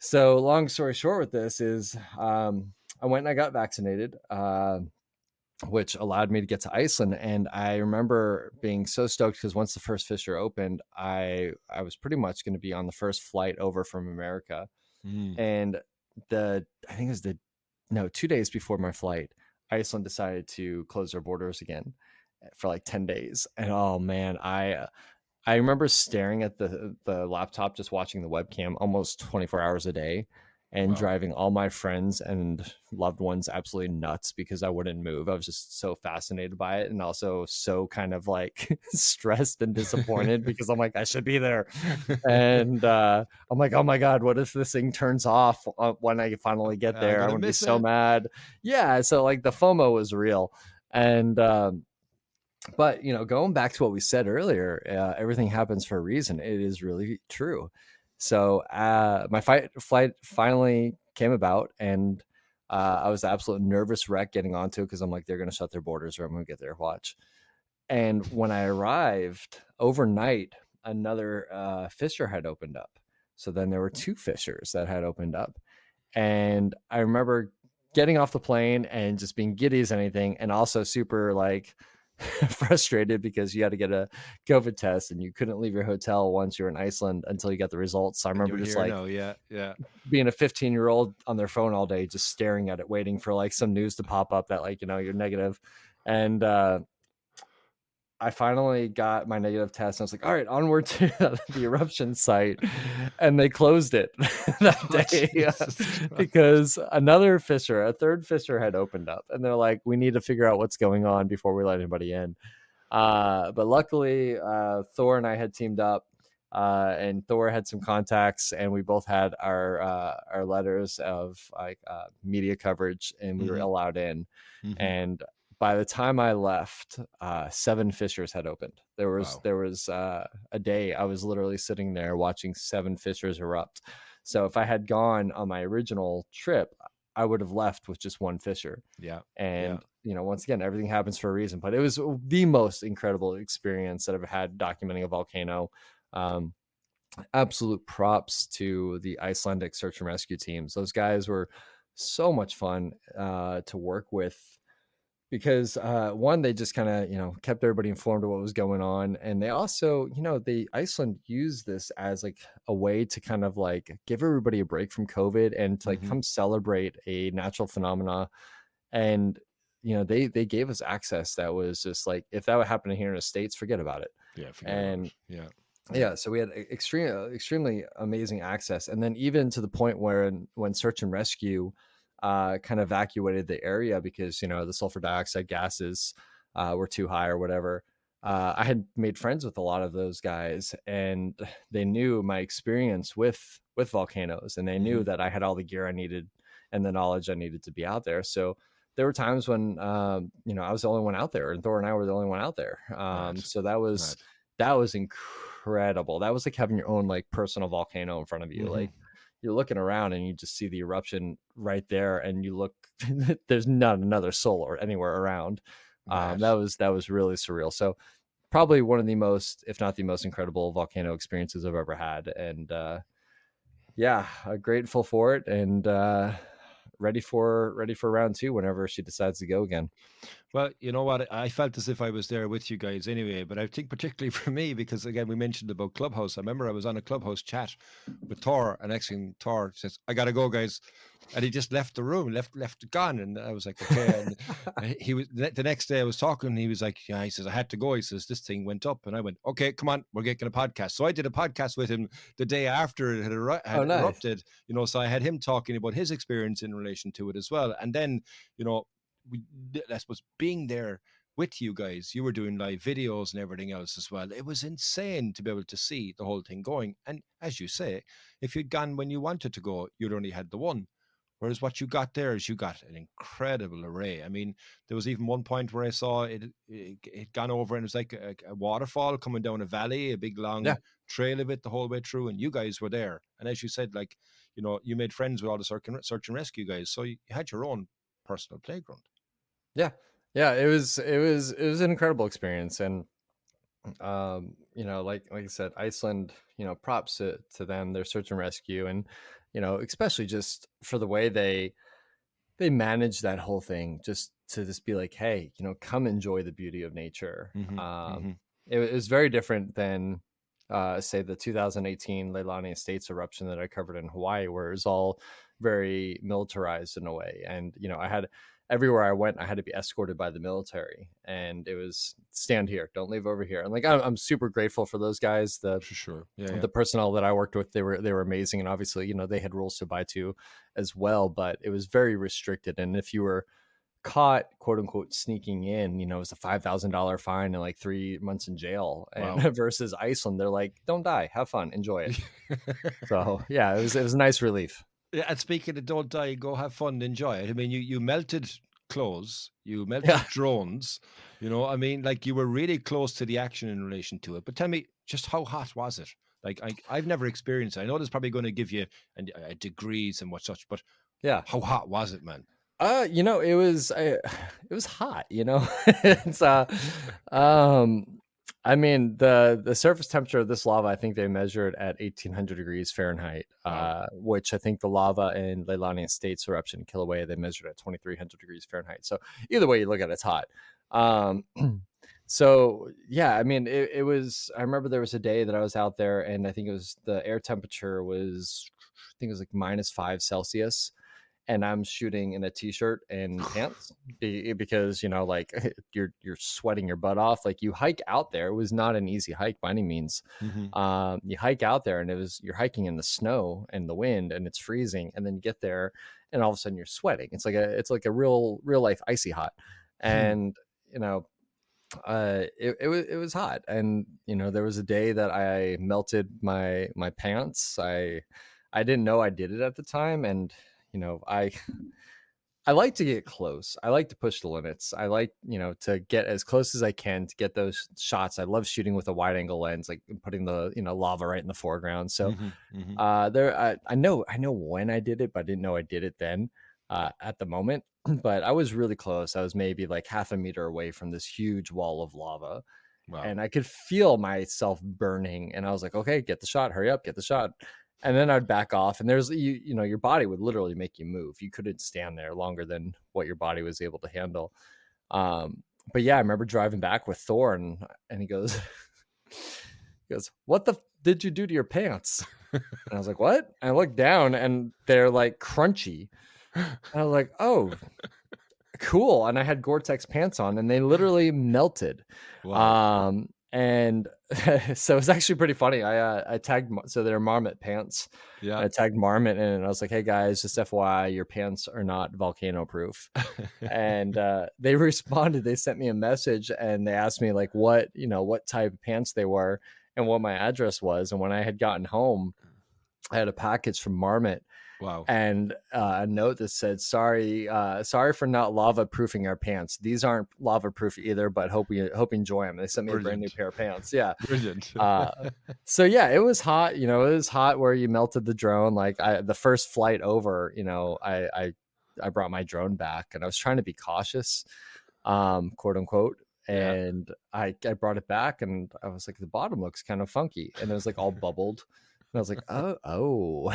C: so long story short with this is I went and I got vaccinated, which allowed me to get to Iceland. And I remember being so stoked because once the first Fisher opened, I was pretty much going to be on the first flight over from America. And I think it was 2 days before my flight, Iceland decided to close their borders again for like 10 days. And oh man, I remember staring at the laptop, just watching the webcam almost 24 hours a day, and driving all my friends and loved ones absolutely nuts because I wouldn't move. I was just so fascinated by it, and also so kind of like stressed and disappointed because I'm like, I should be there. And I'm like, oh my God, what if this thing turns off when I finally get there? I'm going to be so mad. Yeah. So like the FOMO was real. And, but going back to what we said earlier, everything happens for a reason. It is really true. So my flight finally came about, and I was the absolute nervous wreck getting onto it because I'm like, they're going to shut their borders or I'm going to get there. Watch. And when I arrived overnight, another fissure had opened up. So then there were 2 fissures that had opened up. And I remember getting off the plane and just being giddy as anything, and also super like frustrated because you had to get a COVID test and you couldn't leave your hotel once you were in Iceland until you got the results. So I remember just like being a 15-year-old on their phone all day, just staring at it, waiting for like some news to pop up that like, you're negative. And I finally got my negative test. And I was like, all right, onward to the eruption site. And they closed it that day because a third fissure had opened up. And they're like, we need to figure out what's going on before we let anybody in. But luckily, Thor and I had teamed up, and Thor had some contacts, and we both had our letters of like media coverage, and we were allowed in. And by the time I left, 7 fissures had opened. There was a day I was literally sitting there watching 7 fissures erupt. So if I had gone on my original trip, I would have left with just 1 fissure.
A: Yeah.
C: And once again, everything happens for a reason. But it was the most incredible experience that I've had documenting a volcano. Absolute props to the Icelandic search and rescue teams. Those guys were so much fun to work with. Because one, they just kind of, kept everybody informed of what was going on. And they also, Iceland used this as like a way to kind of like give everybody a break from COVID and to like come celebrate a natural phenomena. And, they gave us access that was just like, if that would happen here in the States, forget about it. Yeah. So we had extremely amazing access. And then even to the point where when search and rescue kind of evacuated the area because the sulfur dioxide gases were too high or whatever. I had made friends with a lot of those guys, and they knew my experience with volcanoes, and they knew that I had all the gear I needed and the knowledge I needed to be out there. So there were times when I was the only one out there, and Thor and I were the only one out there. So that was incredible. That was like having your own like personal volcano in front of you. Like you're looking around and you just see the eruption right there, and you look, there's not another soul or anywhere around. That was really surreal. So probably one of the most, if not the most incredible volcano experiences I've ever had. And yeah, grateful for it, and ready for round two whenever she decides to go again.
A: Well, you know what? I felt as if I was there with you guys anyway, but I think particularly for me, because again, we mentioned about Clubhouse. I remember I was on a Clubhouse chat with Thor, and next thing Thor says, "I gotta go, guys," and he just left the room, left gone, and I was like, "Okay." And he was the next day. I was talking, and he was like, "Yeah," he says, "I had to go." He says, "This thing went up," and I went, "Okay, come on, we're getting a podcast." So I did a podcast with him the day after it had
C: Oh, nice.
A: erupted, you know. So I had him talking about his experience in relation to it as well, and then, you know, I suppose being there with you guys, you were doing live videos and everything else as well. It was insane to be able to see the whole thing going. And as you say, if you'd gone when you wanted to go, you'd only had the one. Whereas what you got there is you got an incredible array. I mean, there was even one point where I saw it gone over, and it was like a waterfall coming down a valley, a big long
C: Yeah.
A: trail of it the whole way through, and you guys were there. And as you said, like, you know, you made friends with all the search and rescue guys, so you had your own personal playground.
C: Yeah. Yeah. It was an incredible experience. And, you know, like I said, Iceland, you know, props to them, their search and rescue. And, you know, especially just for the way they manage that whole thing, just to just be like, hey, you know, come enjoy the beauty of nature. It was very different than, say, the 2018 Leilani Estates eruption that I covered in Hawaii, where it was all very militarized in a way. And, you know, everywhere I went, I had to be escorted by the military, and it was stand here, don't leave over here. And like, I'm super grateful for those guys.
A: For sure. Yeah.
C: The personnel that I worked with, they were amazing. And obviously, you know, they had rules to abide to as well, but it was very restricted. And if you were caught, quote unquote, sneaking in, you know, it was a $5,000 fine and like 3 months in jail. And
A: Wow.
C: versus Iceland, they're like, don't die, have fun, enjoy it. So yeah, it was a nice relief.
A: Yeah, and speaking of don't die, go have fun, enjoy it. I mean, you melted clothes, you melted
C: Yeah.
A: drones, you know. I mean, like, you were really close to the action in relation to it. But tell me, just how hot was it? Like, I've never experienced it. I know there's probably going to give you degrees and what such, but
C: Yeah.
A: how hot was it, man?
C: You know, it was hot, you know. It's I mean, the surface temperature of this lava, I think they measured at 1,800 degrees Fahrenheit,
A: Wow.
C: which I think the lava in Leilani Estates eruption in Kilauea, they measured at 2,300 degrees Fahrenheit. So either way you look at it, it's hot. So yeah, I mean, it was, I remember there was a day that I was out there, and I think it was, the air temperature was, I think it was like -5 Celsius. And I'm shooting in a t-shirt and pants because, you know, like, you're sweating your butt off. Like, you hike out there. It was not an easy hike by any means. You hike out there, and you're hiking in the snow and the wind, and it's freezing. And then you get there, and all of a sudden you're sweating. It's like a real life icy hot. And, you know, it was hot. And, you know, there was a day that I melted my pants. I didn't know I did it at the time. And, you know, I like to get close. I like to push the limits. I like, you know, to get as close as I can to get those shots. I love shooting with a wide angle lens, like putting the, you know, lava right in the foreground. So I know when I did it, but I didn't know I did it then at the moment. But I was really close. I was maybe like half a meter away from this huge wall of lava.
A: Wow.
C: And I could feel myself burning. And I was like, okay, get the shot, hurry up, get the shot. And then I'd back off, and there's, you know, your body would literally make you move. You couldn't stand there longer than what your body was able to handle. But yeah, I remember driving back with Thor, and he goes, "What the did you do to your pants?" And I was like, "What?" And I looked down, and they're like crunchy. And I was like, "Oh, cool." And I had Gore-Tex pants on, and they literally melted.
A: Wow.
C: And so it's actually pretty funny. I tagged, so they're Marmot pants.
A: Yeah.
C: I tagged Marmot in, and I was like, "Hey guys, just FYI, your pants are not volcano proof." And they responded. They sent me a message, and they asked me like what type of pants they were and what my address was. And when I had gotten home, I had a package from Marmot.
A: Wow.
C: And a note that said, sorry for not lava proofing our pants. These aren't lava proof either, but hope you enjoy them. They sent me a brand new pair of pants. Yeah.
A: Brilliant.
C: So yeah, it was hot. You know, it was hot where you melted the drone. Like the first flight over, you know, I brought my drone back, and I was trying to be cautious, quote unquote.
A: Yeah.
C: and I brought it back, and I was like, the bottom looks kind of funky, and it was like all bubbled, and I was like, oh,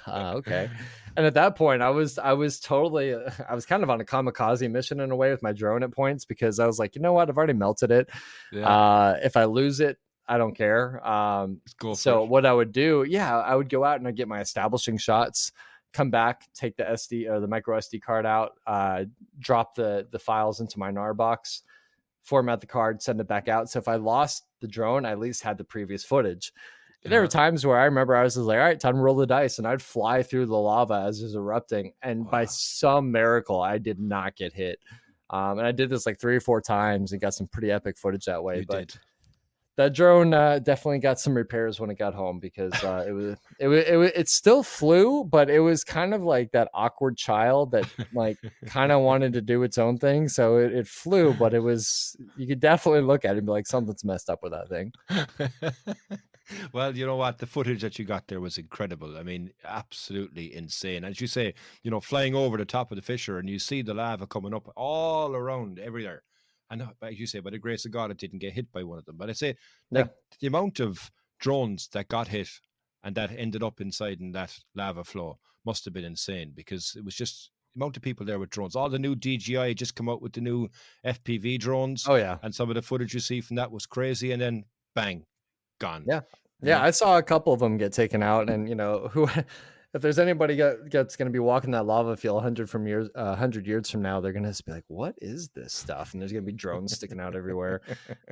C: okay. And at that point, I was totally, I was kind of on a kamikaze mission in a way with my drone at points, because I was like, you know what, I've already melted it.
A: Yeah.
C: If I lose it, I don't care.
A: Let's go for
C: So
A: it.
C: what I would do, I would go out and I'd get my establishing shots, come back, take the SD or the micro SD card out, drop the files into my NAR box, format the card, send it back out. So if I lost the drone, I at least had the previous footage. There were times where I remember I was just like, all right, time to roll the dice. And I'd fly through the lava as it was erupting. And by some miracle, I did not get hit. And I did this like 3 or 4 times and got some pretty epic footage that way.
A: Did.
C: That drone definitely got some repairs when it got home, because it still flew, but it was kind of like that awkward child that like kind of wanted to do its own thing. So it flew, but you could definitely look at it and be like, something's messed up with that thing.
A: Well, you know what? The footage that you got there was incredible. I mean, absolutely insane. As you say, flying over the top of the fissure and you see the lava coming up all around everywhere. And as you say, by the grace of God, it didn't get hit by one of them. But I say that the amount of drones that got hit and that ended up inside in that lava flow must have been insane, because it was just the amount of people there with drones. All the new DJI just come out with the new FPV drones.
C: Oh, yeah.
A: And some of the footage you see from that was crazy. And then bang, gone.
C: Yeah. Yeah. I saw a couple of them get taken out, and if there's anybody that's going to be walking that lava field 100 years from now, they're going to be like, what is this stuff? And there's going to be drones sticking out everywhere.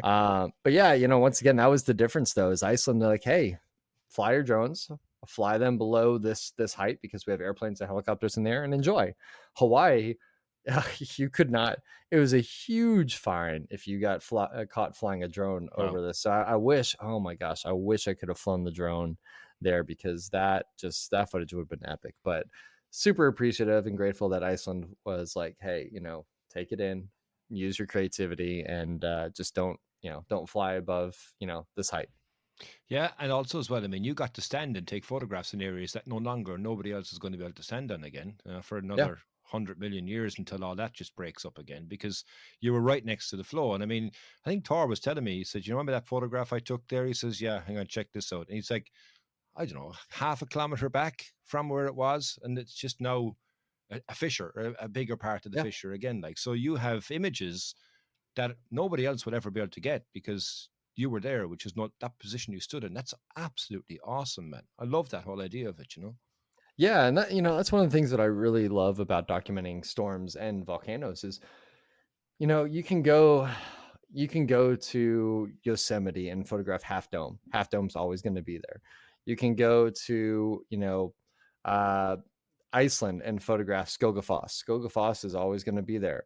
C: But yeah, once again, that was the difference though, is Iceland, they're like, hey, fly your drones, fly them below this height, because we have airplanes and helicopters in there, and enjoy. Hawaii, you could not. It was a huge fine if you got caught flying a drone over this. So I wish, oh my gosh, I wish I could have flown the drone there, because that footage would have been epic. But super appreciative and grateful that Iceland was like, hey, take it in, use your creativity, and just don't fly above this height.
A: Yeah, and also as well, I mean, you got to stand and take photographs in areas that nobody else is going to be able to stand on again for another 100 million years, until all that just breaks up again, because you were right next to the flow. And I mean, I think Thor was telling me, he said, you remember that photograph I took there? He says, yeah, hang on, check this out. And he's like, I don't know, half a kilometer back from where it was, and it's just now a fissure, a bigger part of the fissure again. Like, so you have images that nobody else would ever be able to get, because you were there, which is not that position you stood in. That's absolutely awesome, man. I love that whole idea of it,
C: Yeah, and that, that's one of the things that I really love about documenting storms and volcanoes is, you can go to Yosemite and photograph Half Dome. Half Dome's always going to be there. You can go to, Iceland and photograph Skogafoss. Skogafoss is always going to be there.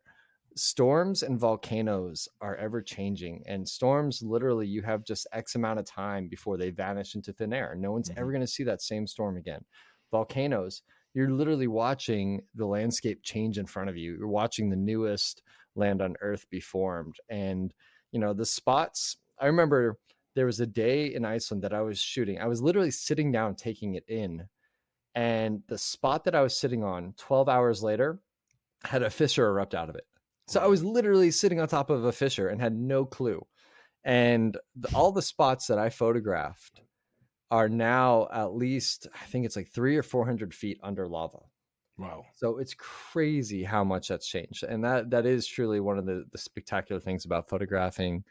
C: Storms and volcanoes are ever changing, and storms, literally, you have just X amount of time before they vanish into thin air. No one's ever going to see that same storm again. Volcanoes, you're literally watching the landscape change in front of you. You're watching the newest land on Earth be formed. And, the spots, I remember there was a day in Iceland that I was shooting. I was literally sitting down, taking it in. And the spot that I was sitting on 12 hours later had a fissure erupt out of it. So I was literally sitting on top of a fissure and had no clue. And all the spots that I photographed are now at least, I think it's like 300 or 400 feet under lava.
A: Wow.
C: So it's crazy how much that's changed. And that is truly one of the spectacular things about photographing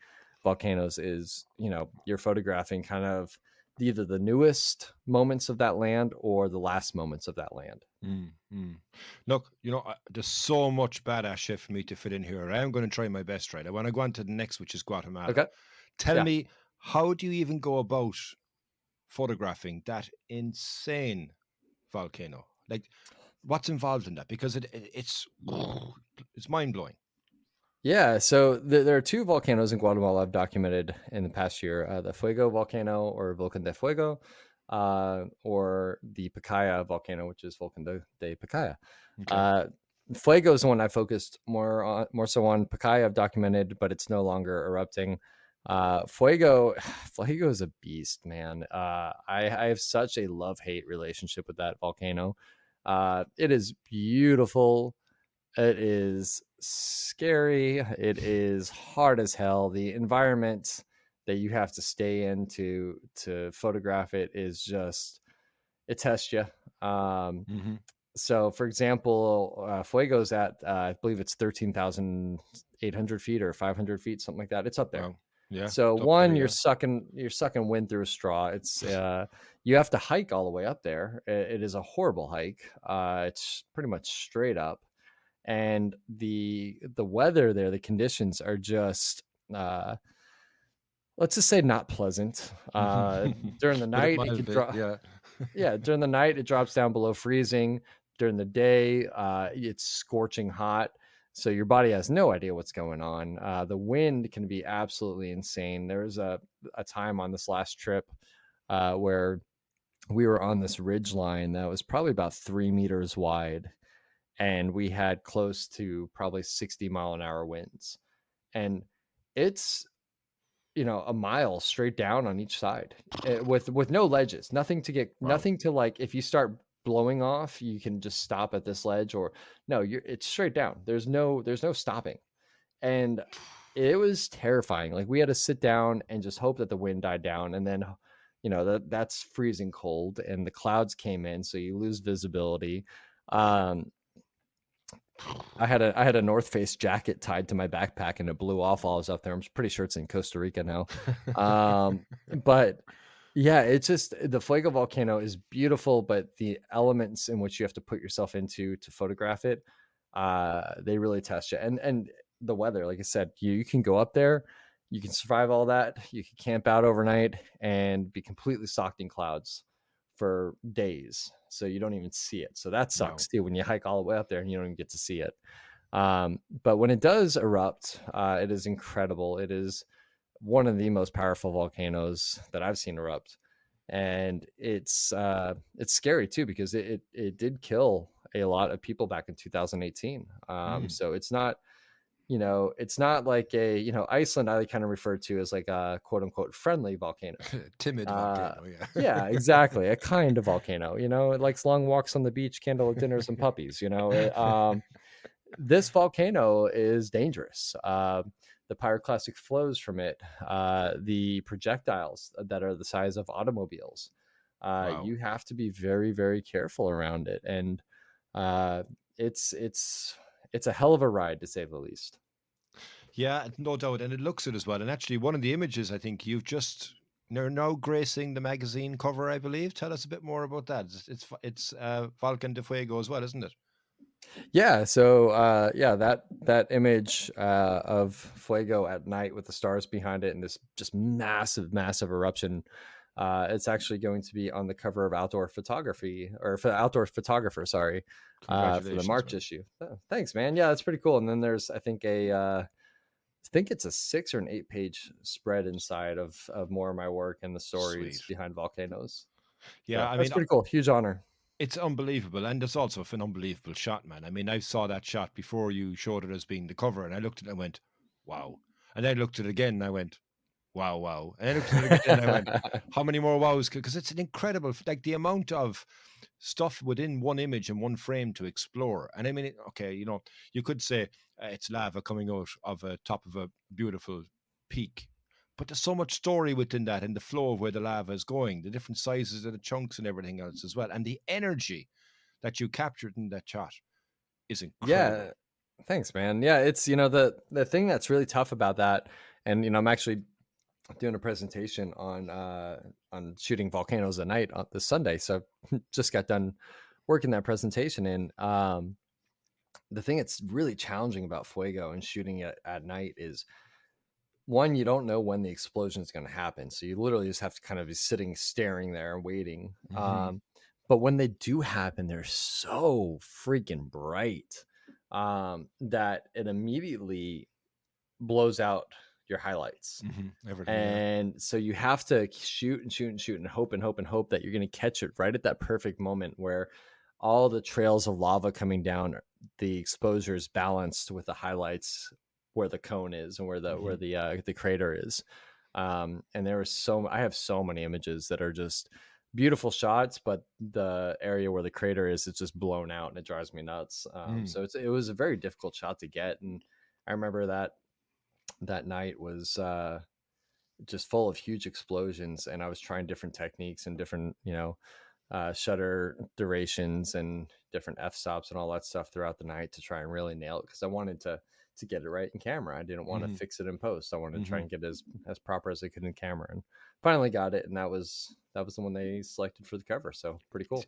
C: volcanoes is, you're photographing kind of either the newest moments of that land or the last moments of that land.
A: Look, there's so much badass shit for me to fit in here. I am going to try my best, right? I want to go on to the next, which is Guatemala.
C: Okay.
A: Tell me, how do you even go about photographing that insane volcano? Like, what's involved in that? Because it's mind-blowing.
C: Yeah, so there are 2 volcanoes in Guatemala I've documented in the past year: the Fuego volcano, or Volcan de Fuego, or the Pacaya volcano, which is Volcan de Pacaya. Okay. Fuego is the one I focused more so on. Pacaya I've documented, but it's no longer erupting. Fuego is a beast, man. I have such a love-hate relationship with that volcano. It is beautiful. It is scary. It is hard as hell. The environment that you have to stay in to photograph it is just, it tests you.
A: Mm-hmm.
C: So for example, Fuego's at I believe it's 13,800 feet or 500 feet, something like that. It's up there.
A: Wow. Yeah.
C: So
A: It's up there.
C: one,
A: Yeah.
C: you're sucking wind through a straw. It's you have to hike all the way up there. It is a horrible hike. It's pretty much straight up, and the weather there, the conditions are just let's just say not pleasant. During the
A: Put it
C: night, it could
A: mildly.
C: drop.
A: Yeah.
C: Yeah, during the night it drops down below freezing. During the day, it's scorching hot. So your body has no idea what's going on. The wind can be absolutely insane. There was a time on this last trip where we were on this ridge line that was probably about 3 meters wide, and we had close to probably 60-mile-an-hour winds. And it's, a mile straight down on each side, with no ledges,
A: Wow.
C: nothing to, like, if you start blowing off, you can just stop at this ledge, or no, it's straight down. There's no stopping. And it was terrifying. Like, we had to sit down and just hope that the wind died down. And then, that's freezing cold, and the clouds came in, so you lose visibility. Um, I had a North Face jacket tied to my backpack, and it blew off while I was up there. I'm pretty sure it's in Costa Rica now. But yeah, it's just, the Fuego volcano is beautiful, but the elements in which you have to put yourself into to photograph it, they really test you. And the weather, like I said, you can go up there, you can survive all that, you can camp out overnight and be completely socked in clouds for days, so you don't even see it. So that
A: Wow.
C: sucks too, when you hike all the way up there and you don't even get to see it. But when it does erupt, it is incredible. It is one of the most powerful volcanoes that I've seen erupt, and it's scary too, because it did kill a lot of people back in 2018. So it's not like Iceland, I kind of refer to as like a quote unquote friendly volcano.
A: Timid
C: Uh,
A: volcano. Yeah.
C: yeah, exactly. A kind of volcano. It likes long walks on the beach, candlelit dinners, and puppies. This volcano is dangerous. The pyroclastic flows from it, the projectiles that are the size of automobiles.
A: Wow.
C: You have to be very, very careful around it, and it's a hell of a ride, to say the least.
A: Yeah, no doubt, and it looks it as well. And actually, one of the images I think you're now gracing the magazine cover, I believe. Tell us a bit more about that. It's Volcan de Fuego as well, isn't it?
C: Yeah, so that image of Fuego at night with the stars behind it and this just massive, massive eruption. It's actually going to be on the cover of Outdoor Photography, or for Outdoor Photographer, sorry, for the
A: Congratulations,
C: March
A: man.
C: issue. Oh, thanks, man. Yeah, that's pretty cool. And then there's, I think it's a 6 or an 8 page spread inside of more of my work and the stories
A: Sweet.
C: behind volcanoes.
A: Yeah,
C: So
A: I
C: that's
A: mean,
C: pretty cool. Huge honor.
A: it's unbelievable, and it's also an unbelievable shot, man. I mean, I saw that shot before you showed it as being the cover, and I looked at it and went, "Wow!" And I looked at it again, and I went, "Wow, wow!" And I looked at it again, and I went, "How many more wows?" Because it's an incredible, like the amount of stuff within one image and one frame to explore. And I mean, okay, you could say it's lava coming out of a top of a beautiful peak, but there's so much story within that, and the flow of where the lava is going, the different sizes of the chunks and everything else as well, and the energy that you captured in that shot is
C: Yeah,
A: incredible.
C: thanks, man. Yeah, it's the thing that's really tough about that, and I'm actually doing a presentation on shooting volcanoes at night on this Sunday. So just got done working that presentation, and the thing that's really challenging about Fuego and shooting it at night is, one, you don't know when the explosion is going to happen, so you literally just have to kind of be sitting staring there and waiting.
A: Hmm.
C: But when they do happen, they're so freaking bright, that it immediately blows out your highlights.
A: Everything, yeah.
C: And so you have to shoot and shoot and shoot and hope and hope and hope that you're going to catch it right at that perfect moment where all the trails of lava coming down, the exposure is balanced with the highlights where the cone is and where
A: Hmm.
C: the crater is. And I have so many images that are just beautiful shots, but the area where the crater is, it's just blown out and it drives me nuts. So it was a very difficult shot to get. And I remember that night was just full of huge explosions, and I was trying different techniques and different, shutter durations and different f-stops and all that stuff throughout the night to try and really nail it, because I wanted to get it right in camera. I didn't want to fix it in post. I wanted to try and get it as proper as I could in camera, and finally got it. And that was the one they selected for the cover. So pretty cool.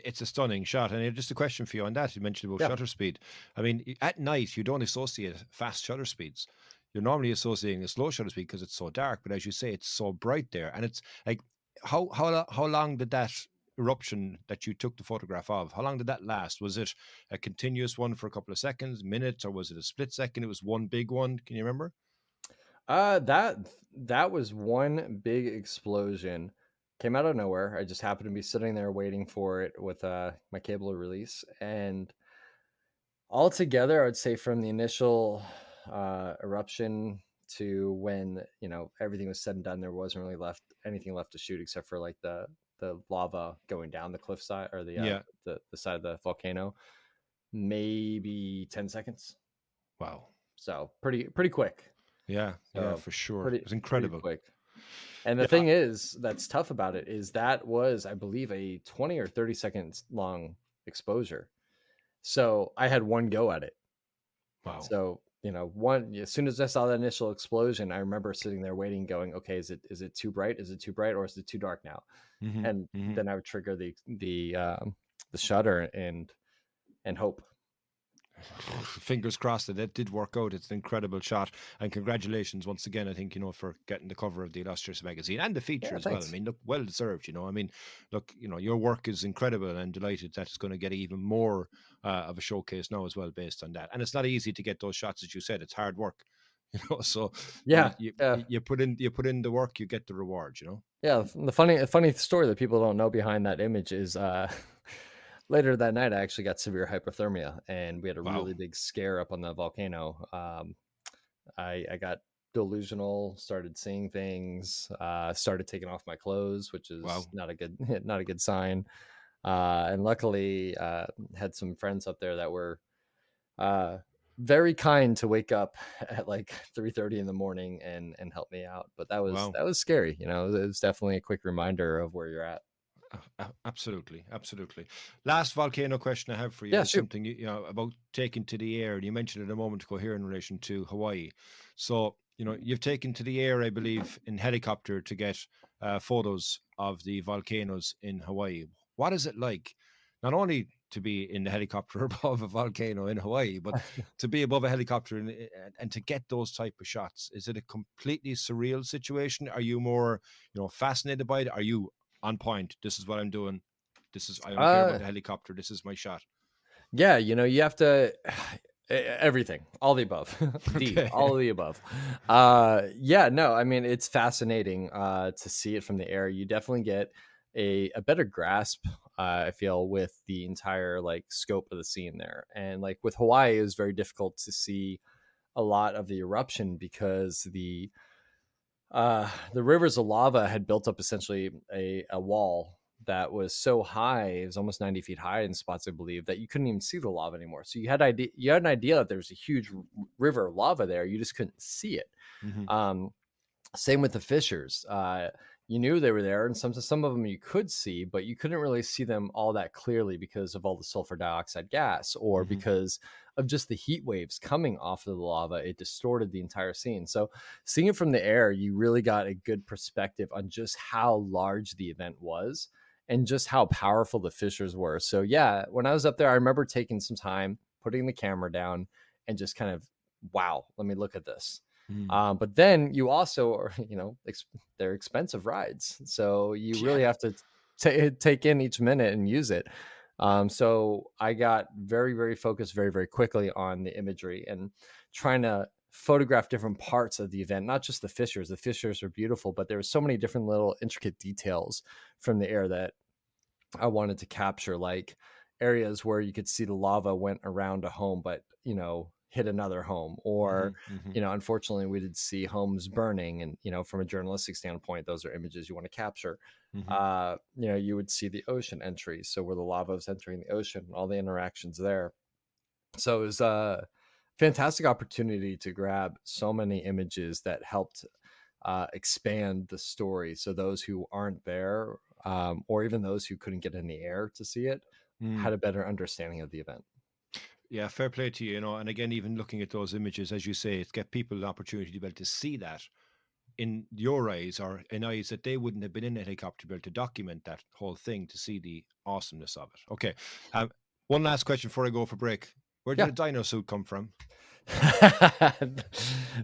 A: It's a stunning shot. And just a question for you on that. You mentioned about shutter speed. I mean, at night, you don't associate fast shutter speeds. You're normally associating a slow shutter speed because it's so dark. But as you say, it's so bright there. And it's like, how long did that eruption that you took the photograph of, how long did that last? Was it a continuous one for a couple of seconds, minutes, or was it a split second? It was one big one. Can you remember?
C: That was one big explosion. Came out of nowhere. I just happened to be sitting there waiting for it with my cable to release, and altogether, I would say from the initial eruption to when everything was said and done, there wasn't really anything left to shoot except for like the lava going down the cliffside, or the side of the volcano. Maybe 10 seconds.
A: Wow.
C: So pretty quick.
A: Yeah, for sure. It was incredible.
C: Quick. And the thing is, that's tough about it is that was, I believe, a 20 or 30 seconds long exposure. So I had one go at it.
A: Wow.
C: So, as soon as I saw that initial explosion, I remember sitting there waiting, going, okay, is it too bright? Is it too bright, or is it too dark now? And then I would trigger the shutter and hope.
A: Fingers crossed that it did work out. It's an incredible shot, and congratulations once again, I think, for getting the cover of the Illustrious magazine and the feature as well. I mean, look, well deserved. I mean, look, your work is incredible, and delighted that it's going to get even more of a showcase now as well based on that. And it's not easy to get those shots, as you said. It's hard work, so you put in the work, you get the reward.
C: Yeah, the funny story that people don't know behind that image is later that night, I actually got severe hypothermia, and we had a really big scare up on the volcano. I got delusional, started seeing things, started taking off my clothes, which is not a good sign. And luckily, had some friends up there that were very kind to wake up at like 3:30 in the morning and help me out. But that was scary. It was definitely a quick reminder of where you're at.
A: Absolutely. Last volcano question I have for you is something about taking to the air, and you mentioned it a moment ago here in relation to Hawaii. So you've taken to the air, I believe, in helicopter to get photos of the volcanoes in Hawaii. What is it like, not only to be in the helicopter above a volcano in Hawaii, but to be above a helicopter and to get those type of shots? Is it a completely surreal situation? Are you more fascinated by it? Are you on point? This is what I'm doing. I don't care about the helicopter. This is my shot.
C: Yeah, you have to everything, all the above. All of the above. No, I mean, it's fascinating to see it from the air. You definitely get a better grasp, I feel, with the entire scope of the scene there. And with Hawaii, it was very difficult to see a lot of the eruption because the rivers of lava had built up essentially a wall that was so high, it was almost 90 feet high in spots, I believe, that you couldn't even see the lava anymore. So you had an idea that there was a huge river of lava there. You just couldn't see it. Same with the fissures. You knew they were there, and some of them you could see, but you couldn't really see them all that clearly because of all the sulfur dioxide gas, or because of just the heat waves coming off of the lava. It distorted the entire scene. So seeing it from the air, you really got a good perspective on just how large the event was and just how powerful the fissures were. So yeah, when I was up there, I remember taking some time, putting the camera down, and just kind of, wow, let me look at this. But then you also are, they're expensive rides. So you really have to take in each minute and use it. So I got very, very focused very, very quickly on the imagery and trying to photograph different parts of the event, not just the fissures. The fissures are beautiful, but there were so many different little intricate details from the air that I wanted to capture, like areas where you could see the lava went around a home, but, hit another home, or,
A: Mm-hmm.
C: unfortunately we did see homes burning. And, from a journalistic standpoint, those are images you want to capture.
A: Mm-hmm.
C: You would see the ocean entry. So where the lava is entering the ocean, all the interactions there. So it was a fantastic opportunity to grab so many images that helped expand the story. So those who aren't there, or even those who couldn't get in the air to see it,
A: Mm.
C: had a better understanding of the event.
A: Yeah, fair play to you, and again, even looking at those images, as you say, it's get people an opportunity to be able to see that in your eyes, or in eyes that they wouldn't have been in a helicopter to be able to document that whole thing, to see the awesomeness of it. Okay. One last question before I go for break. Where did
C: Yeah.
A: the dino suit come from?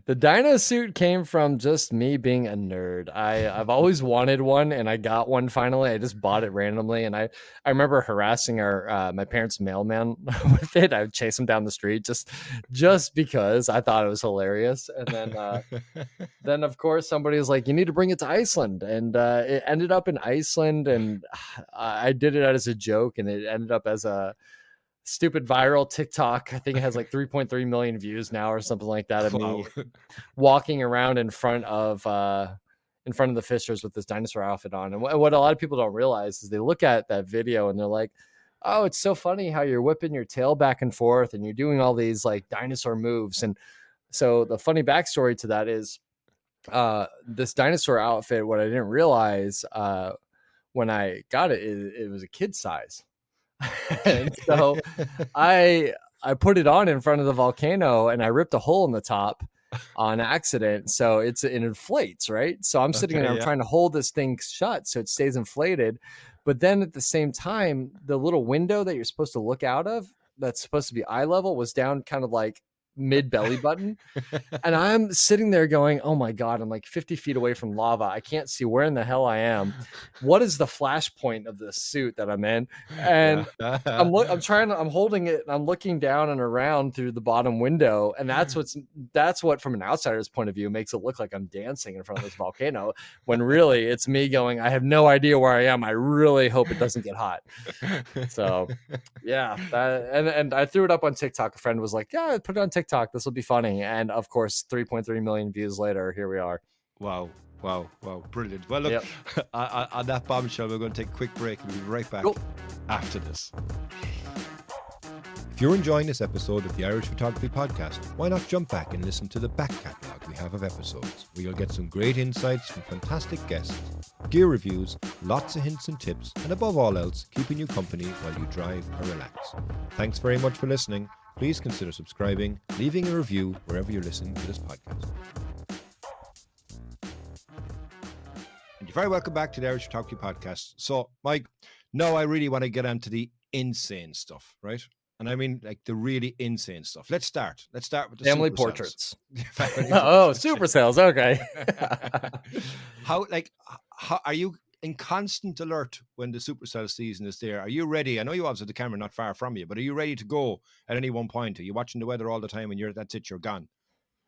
C: The dino suit came from just me being a nerd. I've always wanted one, and I got one finally. I just bought it randomly, and I remember harassing my parents' mailman with it. I would chase him down the street just because I thought it was hilarious. And then of course somebody was like, you need to bring it to Iceland, and it ended up in Iceland, and I did it as a joke, and it ended up as a stupid viral TikTok. I think it has like 3.3 million views now or something like that, of
A: Wow.
C: me walking around in front of the fishers with this dinosaur outfit on. And what a lot of people don't realize is they look at that video and they're like, oh, it's so funny how you're whipping your tail back and forth and you're doing all these like dinosaur moves. And so the funny backstory to that is this dinosaur outfit, what I didn't realize when I got it, it was a kid size. And so I put it on in front of the volcano, and I ripped a hole in the top on accident. So it inflates, right? So I'm sitting there, I'm trying to hold this thing shut so it stays inflated. But then at the same time, the little window that you're supposed to look out of, that's supposed to be eye level, was down kind of like mid belly button. And I'm sitting there going, oh my God, I'm like 50 feet away from lava. I can't see where in the hell I am. What is the flashpoint of this suit that I'm in? And I'm holding it, and I'm looking down and around through the bottom window. And that's what, from an outsider's point of view, makes it look like I'm dancing in front of this volcano, when really it's me going, I have no idea where I am. I really hope it doesn't get hot. So yeah, and I threw it up on TikTok. A friend was like, yeah, put it on TikTok. This will be funny. And of course, 3.3 million views later, here we are.
A: Wow. Brilliant. Well, look, on that bombshell, we're going to take a quick break and we'll be right back after this. If you're enjoying this episode of the Irish Photography Podcast, why not jump back and listen to the back catalogue we have of episodes, where you'll get some great insights from fantastic guests, gear reviews, lots of hints and tips, and above all else, keeping you company while you drive or relax. Thanks very much for listening. Please consider subscribing, leaving a review wherever you're listening to this podcast. And you're very welcome back to the Irish Photography Podcast. So, Mike, now I really want to get onto the insane stuff, right? And I mean, like, the really insane stuff. Let's start with the
C: family
A: Supercells.
C: portraits.
A: Oh,
C: Supercells. Okay.
A: How are you in constant alert when the Supercell season is there? Are you ready? I know you obviously have the camera not far from you, but are you ready to go at any one point? Are you watching the weather all the time and that's it, you're gone?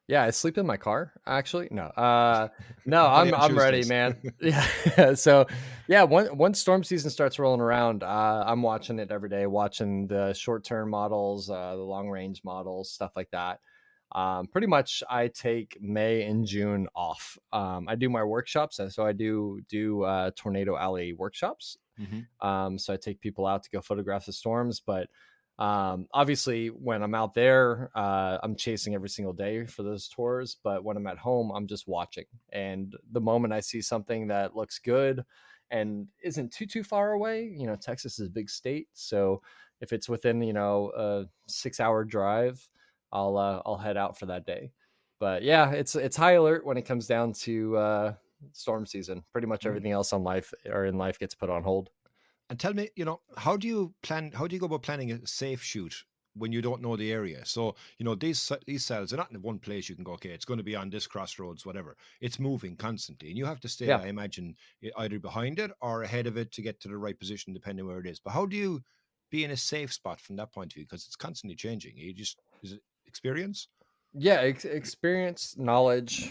C: Yeah, I sleep in my car, actually. No, I'm ready, man. Yeah. So yeah, once storm season starts rolling around, I'm watching it every day, watching the short-term models, the long-range models, stuff like that. Pretty much I take May and June off. I do my workshops. So I do Tornado Alley workshops.
A: Mm-hmm.
C: So I take people out to go photograph the storms, but obviously when I'm out there, I'm chasing every single day for those tours. But when I'm at home, I'm just watching. And the moment I see something that looks good and isn't too far away, Texas is a big state. So if it's within, a 6-hour drive, I'll head out for that day. But yeah, it's high alert when it comes down to storm season. Pretty much everything else in life gets put on hold.
A: And tell me, how do you go about planning a safe shoot when you don't know the area? So, these cells are not in one place you can go, okay, it's going to be on this crossroads, whatever. It's moving constantly. And you have to stay, I imagine, either behind it or ahead of it to get to the right position, depending where it is. But how do you be in a safe spot from that point of view? Because it's constantly changing. Is it experience?
C: Yeah, experience, knowledge.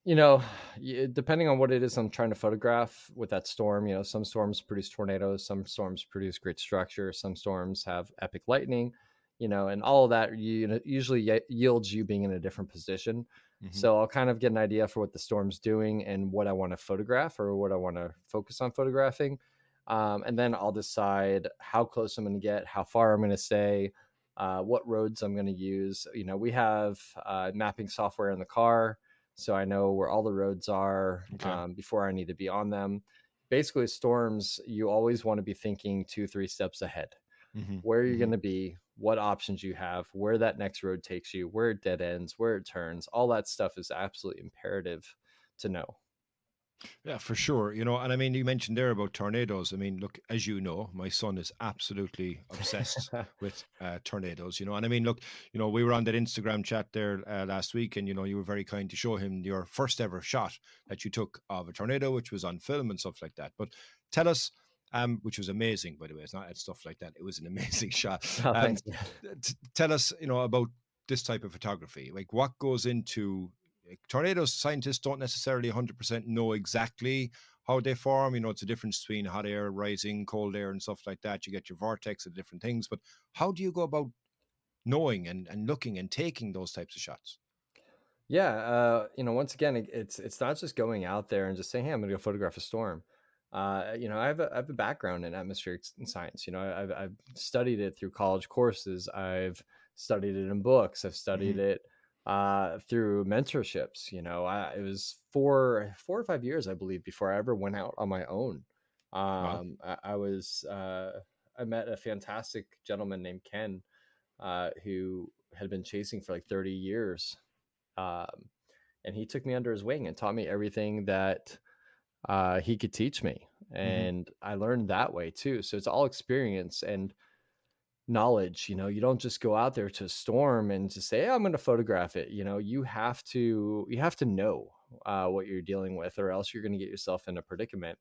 C: Depending on what it is I'm trying to photograph with that storm, some storms produce tornadoes, some storms produce great structure, some storms have epic lightning. and all of that usually yields you being in a different position.
A: Hmm.
C: So I'll kind of get an idea for what the storm's doing and what I want to photograph or what I want to focus on photographing. And then I'll decide how close I'm going to get, how far I'm going to stay, what roads I'm going to use. We have mapping software in the car, so I know where all the roads are
A: Okay.
C: before I need to be on them. Basically, storms, you always want to be thinking 2-3 steps ahead.
A: Hmm.
C: Where you're
A: Hmm.
C: going to be, what options you have, where that next road takes you, where it dead ends, where it turns. All that stuff is absolutely imperative to know.
A: Yeah, for sure. And I mean, you mentioned there about tornadoes. I mean, look, as you know, my son is absolutely obsessed with tornadoes, and I mean, look, we were on that Instagram chat there last week, and, you were very kind to show him your first ever shot that you took of a tornado, which was on film and stuff like that. But tell us, which was amazing, by the way, it's not stuff like that. It was an amazing shot.
C: Oh,
A: Um,
C: thanks, man.
A: Tell us, about this type of photography, like what goes into tornadoes. Scientists don't necessarily 100% know exactly how they form. It's a difference between hot air rising, cold air, and stuff like that. You get your vortex and different things. But how do you go about knowing and looking and taking those types of shots?
C: Yeah, once again, it's not just going out there and just saying, "Hey, I'm going to go photograph a storm." I have a background in atmospheric science. I've studied it through college courses. I've studied it in books. I've studied
A: Hmm.
C: it through mentorships. It was 4 or 5 years, I believe, before I ever went out on my own.
A: Wow.
C: I met a fantastic gentleman named Ken, who had been chasing for like 30 years. Um, and he took me under his wing and taught me everything that he could teach me.
A: Hmm.
C: And I learned that way too. So it's all experience and knowledge. You don't just go out there to a storm and just say, hey, I'm going to photograph it. You have to know what you're dealing with, or else you're going to get yourself in a predicament.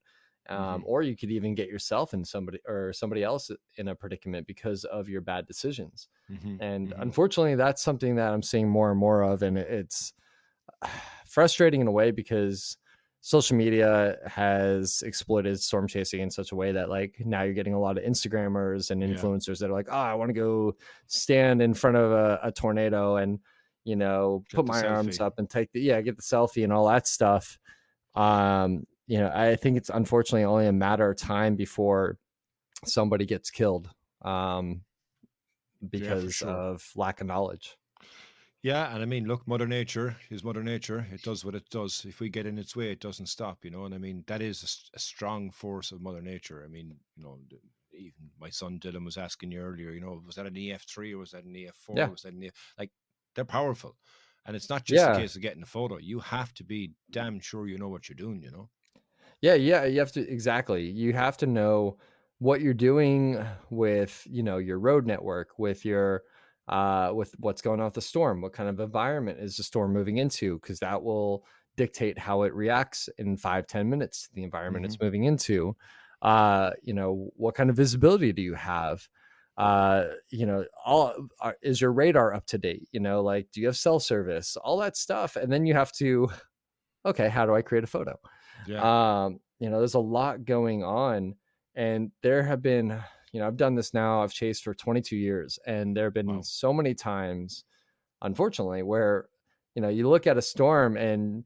A: Hmm.
C: Or you could even get yourself in somebody else in a predicament because of your bad decisions.
A: Hmm.
C: And
A: Hmm.
C: unfortunately, that's something that I'm seeing more and more of. And it's frustrating in a way because social media has exploited storm chasing in such a way that like now you're getting a lot of Instagrammers and
A: Yeah.
C: influencers that are like, oh, I want to go stand in front of a tornado and
A: Get
C: put
A: the
C: my arms
A: selfie.
C: up and get the selfie and all that stuff. I think it's unfortunately only a matter of time before somebody gets killed
A: Yeah, for
C: because
A: sure.
C: of lack of knowledge.
A: Yeah, and I mean, look, Mother Nature is Mother Nature. It does what it does. If we get in its way, it doesn't stop, And I mean, that is a strong force of Mother Nature. I mean, even my son Dylan was asking you earlier, was that an EF3 or was that an EF4?
C: Yeah.
A: Was that an EF? Like, they're powerful. And it's not just a
C: Yeah.
A: case of getting a photo. You have to be damn sure you know what you're doing.
C: Yeah, yeah, you have to exactly. You have to know what you're doing with, your road network, with your with what's going on with the storm, what kind of environment is the storm moving into, because that will dictate how it reacts in 5-10 minutes to the environment
A: Hmm.
C: it's moving into. What kind of visibility do you have? All is your radar up to date? Like, do you have cell service? All that stuff, and then you have to, okay, how do I create a photo?
A: Yeah.
C: There's a lot going on, and there have been, I've done this now, I've chased for 22 years, and there have been
A: Wow.
C: so many times, unfortunately, where, you look at a storm and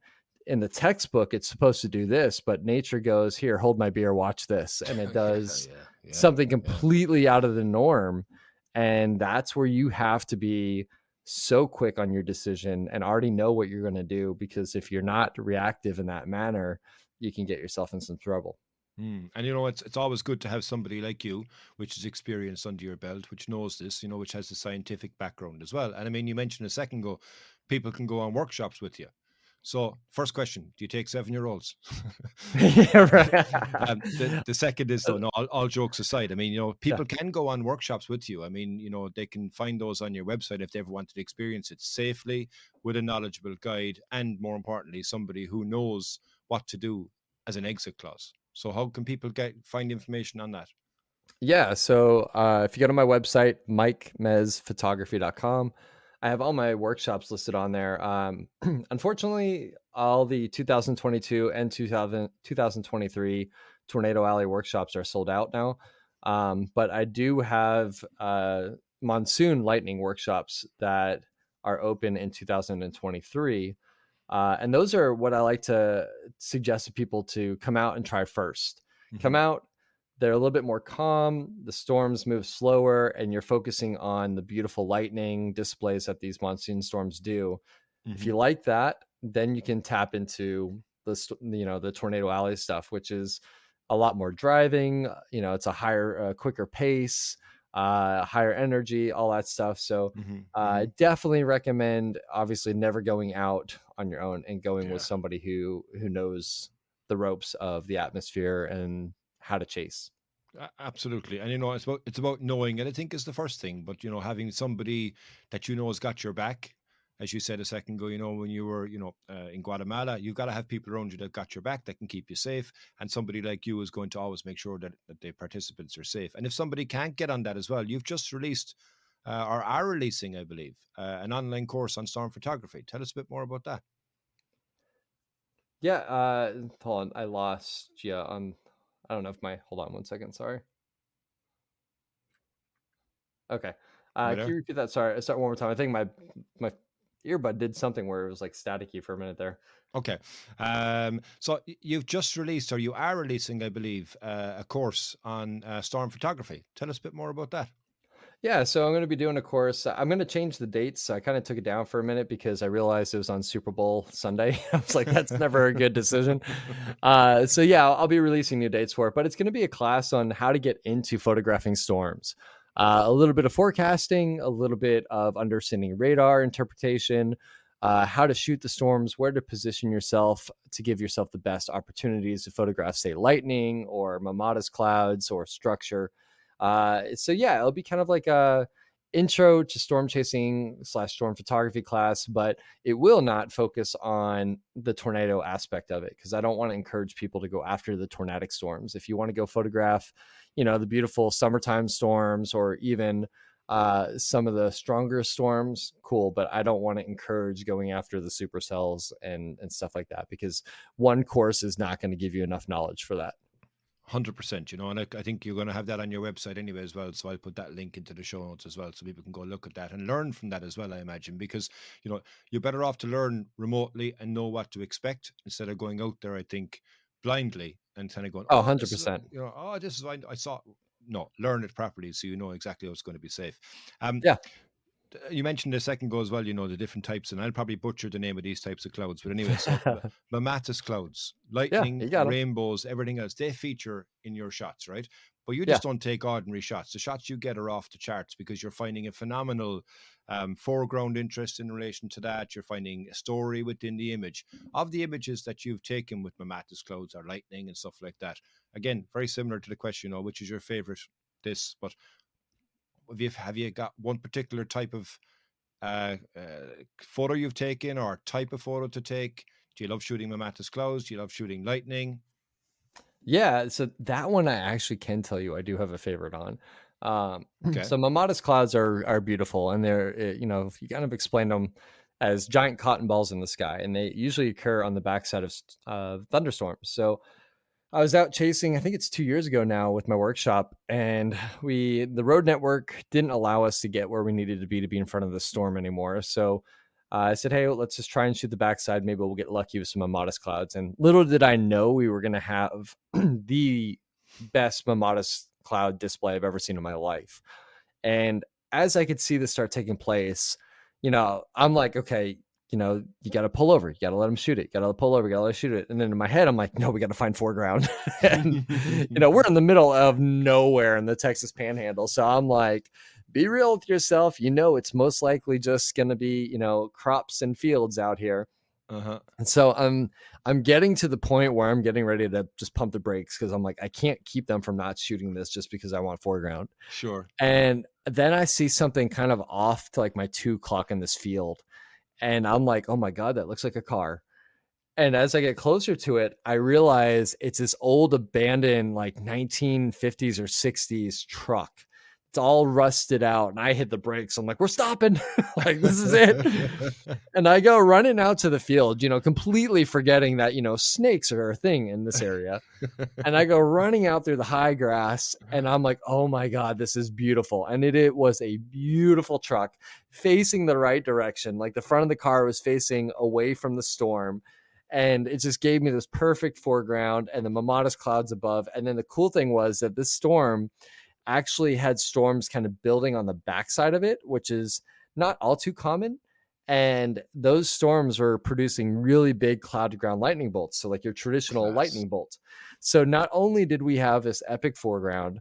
C: in the textbook, it's supposed to do this, but nature goes, here, hold my beer, watch this. And it
A: Yeah,
C: does
A: yeah, yeah,
C: something
A: yeah.
C: completely out of the norm. And that's where you have to be so quick on your decision and already know what you're going to do, because if you're not reactive in that manner, you can get yourself in some trouble.
A: And it's always good to have somebody like you, which is experienced under your belt, which knows this, which has the scientific background as well. And I mean, you mentioned a second ago, people can go on workshops with you. So, first question: do you take 7-year-olds?
C: Yeah, right.
A: The second is though, no, all jokes aside, I mean,
C: Yeah.
A: people can go on workshops with you. I mean, they can find those on your website if they ever wanted to experience it safely with a knowledgeable guide, and more importantly, somebody who knows what to do as an exit clause. So how can people find information on that?
C: Yeah. So if you go to my website, MikeMezPhotography.com, I have all my workshops listed on there. Unfortunately, all the 2022 and 2023 Tornado Alley workshops are sold out now. But I do have monsoon lightning workshops that are open in 2023. And those are what I like to suggest to people to come out and try first. Come out, they're a little bit more calm, the storms move slower, and you're focusing on the beautiful lightning displays that these monsoon storms do. If you like that, then you can tap into the Tornado Alley stuff, which is a lot more driving. It's a higher, quicker pace, higher energy, all that stuff. So definitely recommend, obviously, never going out on your own and going with somebody who knows the ropes of the atmosphere and how to chase.
A: Absolutely. And it's about knowing, and I think is the first thing, but having somebody that has got your back. As you said a second ago, when you were in Guatemala, you've got to have people around you that got your back, that can keep you safe, and somebody like you is going to always make sure that the participants are safe. And if somebody can't get on that as well, you've just released or are releasing, I believe, an online course on storm photography. Tell us a bit more about that.
C: Yeah, hold on, I lost you on. I don't know if hold on one second. Sorry. Okay. Can you repeat that? Sorry, start one more time. I think my earbud did something where it was like staticky for a minute there.
A: Okay. So you've just released, or you are releasing, I believe, a course on storm photography. Tell us a bit more about that.
C: Yeah, so I'm going to be doing a course. I'm going to change the dates. I kind of took it down for a minute because I realized it was on Super Bowl Sunday. I was like, that's never a good decision. So yeah, I'll be releasing new dates for it, but it's going to be a class on how to get into photographing storms. A little bit of forecasting, a little bit of understanding radar interpretation, how to shoot the storms, where to position yourself to give yourself the best opportunities to photograph, say, lightning or mammatus clouds or structure. So yeah, it'll be kind of like a intro to storm chasing / storm photography class, but it will not focus on the tornado aspect of it, because I don't want to encourage people to go after the tornadic storms. If you want to go photograph, the beautiful summertime storms, or even some of the stronger storms, cool, but I don't want to encourage going after the supercells and stuff like that, because one course is not going to give you enough knowledge for that.
A: 100%, and I think you're going to have that on your website anyway as well. So I'll put that link into the show notes as well, so people can go look at that and learn from that as well, I imagine, because, you're better off to learn remotely and know what to expect instead of going out there, I think, blindly and kind of going,
C: 100%.
A: This is what I saw. No, learn it properly so you know exactly what's going to be safe.
C: Yeah.
A: You mentioned a second ago as well, the different types, and I'll probably butcher the name of these types of clouds, but anyway, so mammatus clouds, lightning, rainbows, everything else, they feature in your shots, right? But you just don't take ordinary shots. The shots you get are off the charts because you're finding a phenomenal foreground interest in relation to that. You're finding a story within the image. Of the images that you've taken with mammatus clouds or lightning and stuff like that, again, very similar to the question, which is your favorite but have you got one particular type of photo you've taken, or type of photo to take? Do you love shooting mammatus clouds? Do you love shooting lightning?
C: Yeah, so that one I actually can tell you I do have a favorite on.
A: Okay.
C: So mammatus clouds are beautiful, and they're if you kind of explain them as giant cotton balls in the sky, and they usually occur on the backside of thunderstorms. So I was out chasing, I think it's 2 years ago now, with my workshop, and the road network didn't allow us to get where we needed to be in front of the storm anymore. So I said, hey, let's just try and shoot the backside. Maybe we'll get lucky with some mammatus clouds. And little did I know we were going to have the best mammatus cloud display I've ever seen in my life. And as I could see this start taking place, I'm like, okay, you got to pull over. You got to let them shoot it. You got to pull over. You got to let them shoot it. And then in my head, I'm like, no, we got to find foreground. And, we're in the middle of nowhere in the Texas Panhandle. So I'm like, be real with yourself. It's most likely just going to be, crops and fields out here.
A: Uh-huh.
C: And so I'm getting to the point where I'm getting ready to just pump the brakes, because I'm like, I can't keep them from not shooting this just because I want foreground.
A: Sure.
C: And then I see something kind of off to like my 2 o'clock in this field. And I'm like, oh my God, that looks like a car. And as I get closer to it, I realize it's this old abandoned like 1950s or 60s truck it's all rusted out, and I hit the brakes. I'm like, we're stopping. Like, this is it. And I go running out to the field, completely forgetting that, snakes are a thing in this area. And I go running out through the high grass, and I'm like, oh my God, this is beautiful. And it was a beautiful truck facing the right direction. Like, the front of the car was facing away from the storm. And it just gave me this perfect foreground and the Mamadas clouds above. And then the cool thing was that this storm actually had storms kind of building on the backside of it, which is not all too common. And those storms were producing really big cloud to ground lightning bolts. So like your traditional lightning bolt. So not only did we have this epic foreground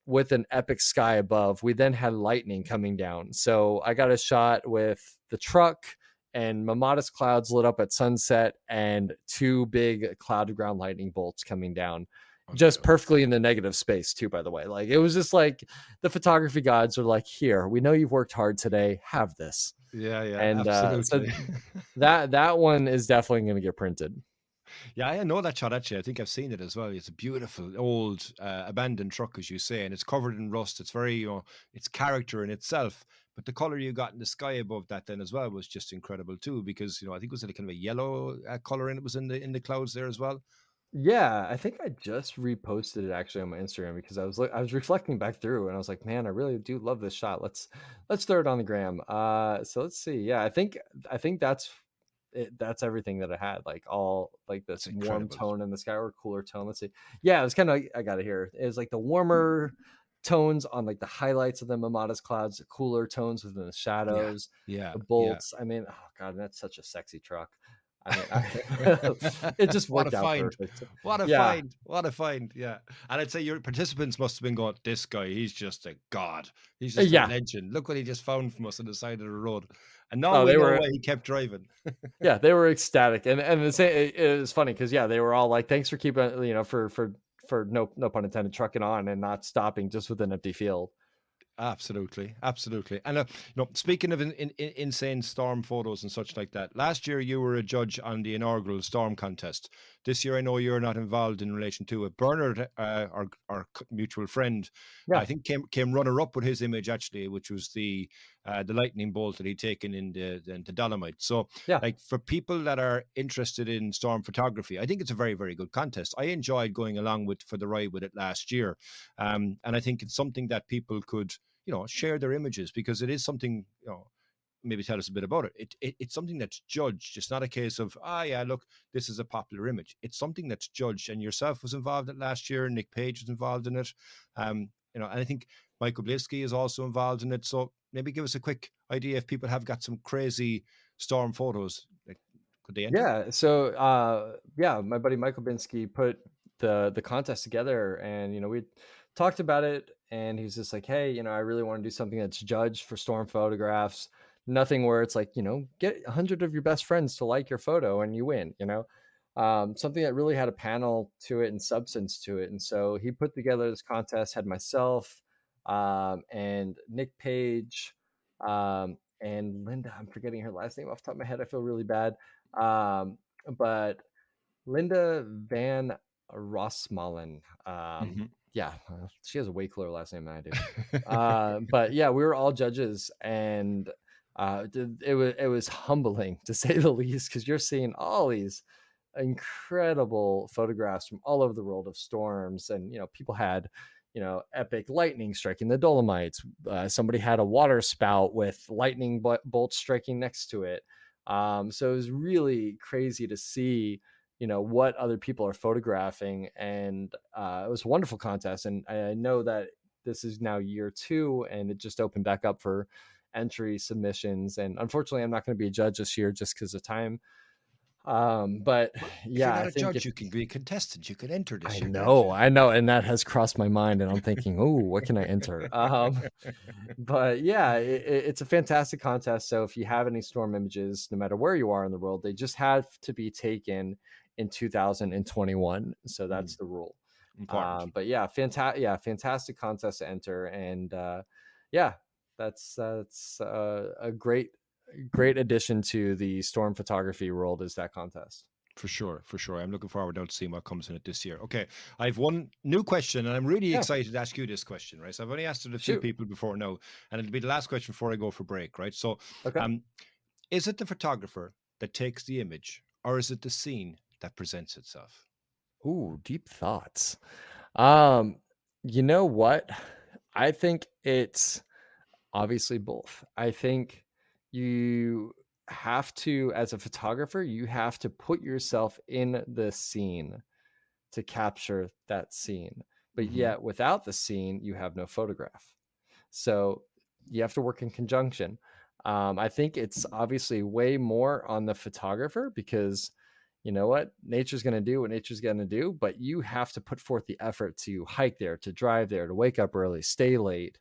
C: with an epic sky above, we then had lightning coming down. So I got a shot with the truck and Mamadas clouds lit up at sunset and 2 big cloud to ground lightning bolts coming down. Just perfectly in the negative space too, by the way. Like, it was just like the photography gods are like, here, we know you've worked hard today, have this.
A: Yeah,
C: And
A: absolutely.
C: so that one is definitely going to get printed.
A: Yeah, I know that shot actually. I think I've seen it as well. It's a beautiful old abandoned truck, as you say, and it's covered in rust. It's very, it's character in itself. But the color you got in the sky above that then as well was just incredible too, because I think it was a kind of a yellow color, and it was in the clouds there as well.
C: Yeah, I think I just reposted it actually on my Instagram, because I was reflecting back through, and I was like, man, I really do love this shot. Let's throw it on the gram. So let's see. Yeah, I think that's it. That's everything that I had. Like, all like this warm tone in the sky, or cooler tone. Let's see. Yeah, it was kind of, I got it here. It was like the warmer tones on like the highlights of the Mamadas clouds, the cooler tones within the shadows, the bolts. I mean, oh God, that's such a sexy truck. I mean, it just worked out perfect.
A: What a find! What a find! Yeah, and I'd say your participants must have been going, "This guy, he's just a god. He's just a legend. Look what he just found from us on the side of the road." And now we know why he kept driving.
C: Yeah, they were ecstatic, and it was funny because they were all like, "Thanks for keeping, for no pun intended, trucking on and not stopping just with an empty field."
A: Absolutely. And speaking of insane storm photos and such like that, last year you were a judge on the inaugural storm contest. This year I know you're not involved in relation to it. Bernard, our mutual friend, I think came runner up with his image actually, which was the lightning bolt that he'd taken in the Dolomite. So like, for people that are interested in storm photography, I think it's a very, very good contest. I enjoyed going along for the ride with it last year. And I think it's something that people could, share their images, because it is something, maybe tell us a bit about it. It's something that's judged. It's not a case of, look, this is a popular image. It's something that's judged, and yourself was involved in it last year. Nick Page was involved in it. And I think Michael Blivsky is also involved in it. So maybe give us a quick idea if people have got some crazy storm photos. Like, could they enter?
C: Yeah. So, my buddy Michael Blivsky put the contest together, and we talked about it, and he's just like, hey, I really want to do something that's judged for storm photographs. Nothing where it's like, get 100 of your best friends to like your photo and you win, something that really had a panel to it and substance to it. And so he put together this contest, had myself and Nick Page and Linda. I'm forgetting her last name off the top of my head. I feel really bad. But Linda Van Rossmalen. Yeah, she has a way cooler last name than I do. But yeah, we were all judges, and it was humbling to say the least, because you're seeing all these incredible photographs from all over the world of storms, and people had epic lightning striking the Dolomites. Somebody had a water spout with lightning bolts striking next to it. So it was really crazy to see what other people are photographing, and it was a wonderful contest. And I know that this is now year 2, and it just opened back up for entry submissions, and unfortunately I'm not going to be a judge this year just because of time. But yeah,
A: if you're not a judge, you can be a contestant. You can enter this year.
C: I know, and that has crossed my mind, and I'm thinking, oh, what can I enter? But yeah, it's a fantastic contest. So if you have any storm images, no matter where you are in the world, they just have to be taken in 2021. So that's the rule. But yeah, fantastic contest to enter, and that's a great addition to the storm photography world, is that contest.
A: For sure, for sure. I'm looking forward now to seeing what comes in it this year. Okay, I have one new question, and I'm really
C: Yeah,
A: excited to ask you this question, right? So I've only asked it a few
C: shoot.
A: people before now, and it'll be the last question before I go for break, right? So,
C: Okay.
A: um, is it the photographer that takes the image, or is it the scene that presents itself?
C: Ooh, deep thoughts. Um, you know what? I think it's obviously both. I think you have to, as a photographer, you have to put yourself in the scene to capture that scene. But
A: Mm-hmm.
C: yet, without the scene, you have no photograph. So you have to work in conjunction. I think it's obviously way more on the photographer because you know what? Nature's going to do what nature's going to do, but you have to put forth the effort to hike there, to drive there, to wake up early, stay late,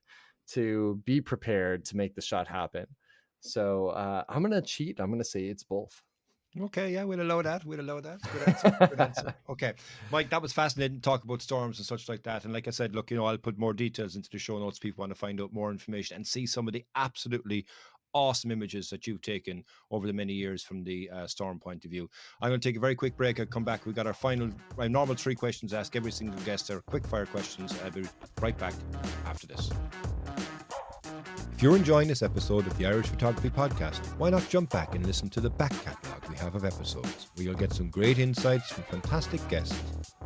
C: to be prepared to make the shot happen. So I'm going to cheat. I'm going to say it's both.
A: Okay, yeah, we'll allow that. We'll allow that. Good answer. Good answer. Okay, Mike, that was fascinating. Talk about storms and such like that. And like I said, look, I'll put more details into the show notes. People want to find out more information and see some of the absolutely awesome images that you've taken over the many years from the storm point of view. I'm going to take a very quick break. I'll come back. We got our normal 3 questions. Ask every single guest. They're quick fire questions. I'll be right back after this. If you're enjoying this episode of the Irish Photography Podcast, why not jump back and listen to the back catalogue we have of episodes, where you'll get some great insights from fantastic guests,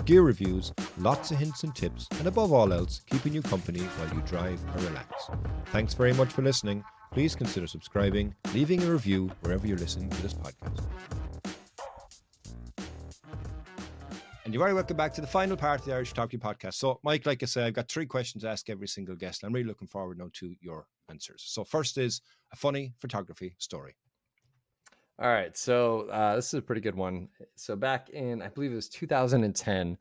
A: gear reviews, lots of hints and tips, and above all else, keeping you company while you drive or relax. Thanks very much for listening. Please consider subscribing, leaving a review wherever you're listening to this podcast. And you're very welcome back to the final part of the Irish Photography Podcast. So, Mike, like I said, I've got 3 questions to ask every single guest. I'm really looking forward now to your answers. So, first is a funny photography story.
C: All right. So this is a pretty good one. So back in, I believe it was 2010,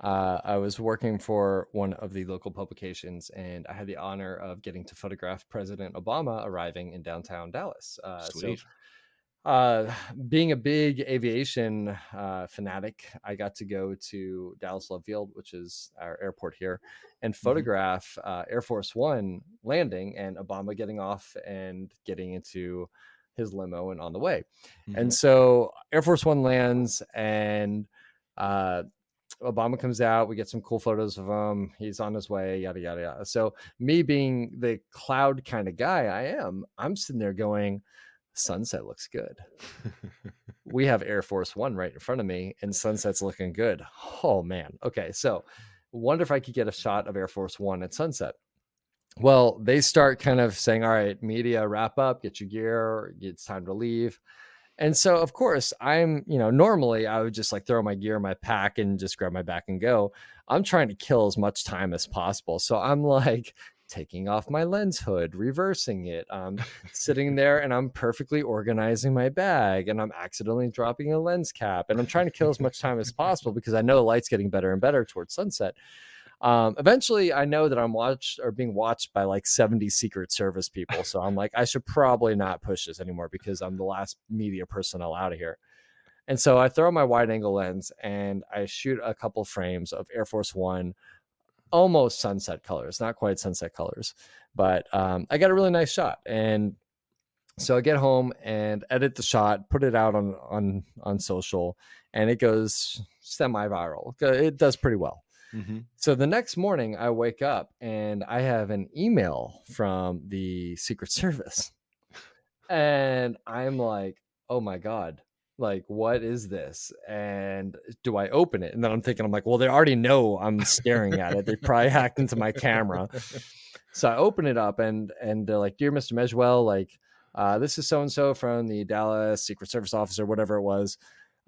C: I was working for one of the local publications, and I had the honor of getting to photograph President Obama arriving in downtown Dallas.
A: Sweet.
C: Being a big aviation fanatic, I got to go to Dallas Love Field, which is our airport here, and photograph Air Force One landing and Obama getting off and getting into his limo and on the way. And so Air Force One lands, and Obama comes out. We get some cool photos of him. He's on his way, yada, yada, yada. So me being the cloud kind of guy I'm sitting there going, sunset looks good. We have Air Force One right in front of me, and sunset's looking good. Oh, man. Okay, so wonder if I could get a shot of Air Force One at sunset. Well, they start kind of saying, all right, media, wrap up, get your gear, it's time to leave. And so, of course, normally I would just like throw my gear in my pack and just grab my bag and go. I'm trying to kill as much time as possible. So I'm like taking off my lens hood, reversing it. I'm sitting there and I'm perfectly organizing my bag, and I'm accidentally dropping a lens cap. And I'm trying to kill as much time as possible because I know the light's getting better and better towards sunset. Eventually I know that I'm being watched by like 70 Secret Service people. So I'm like, I should probably not push this anymore because I'm the last media personnel out of here. And so I throw my wide angle lens and I shoot a couple frames of Air Force One, almost sunset colors, not quite sunset colors, but I got a really nice shot. And so I get home and edit the shot, put it out on social, and it goes semi-viral. It does pretty well. So the next morning I wake up and I have an email from the Secret Service, and I'm like, oh my God, like, what is this? And do I open it? And then I'm like, well, they already know I'm staring at it. They probably hacked into my camera. So I open it up and they're like, dear Mr. Mezeul, like, this is so-and-so from the Dallas Secret Service officer, whatever it was.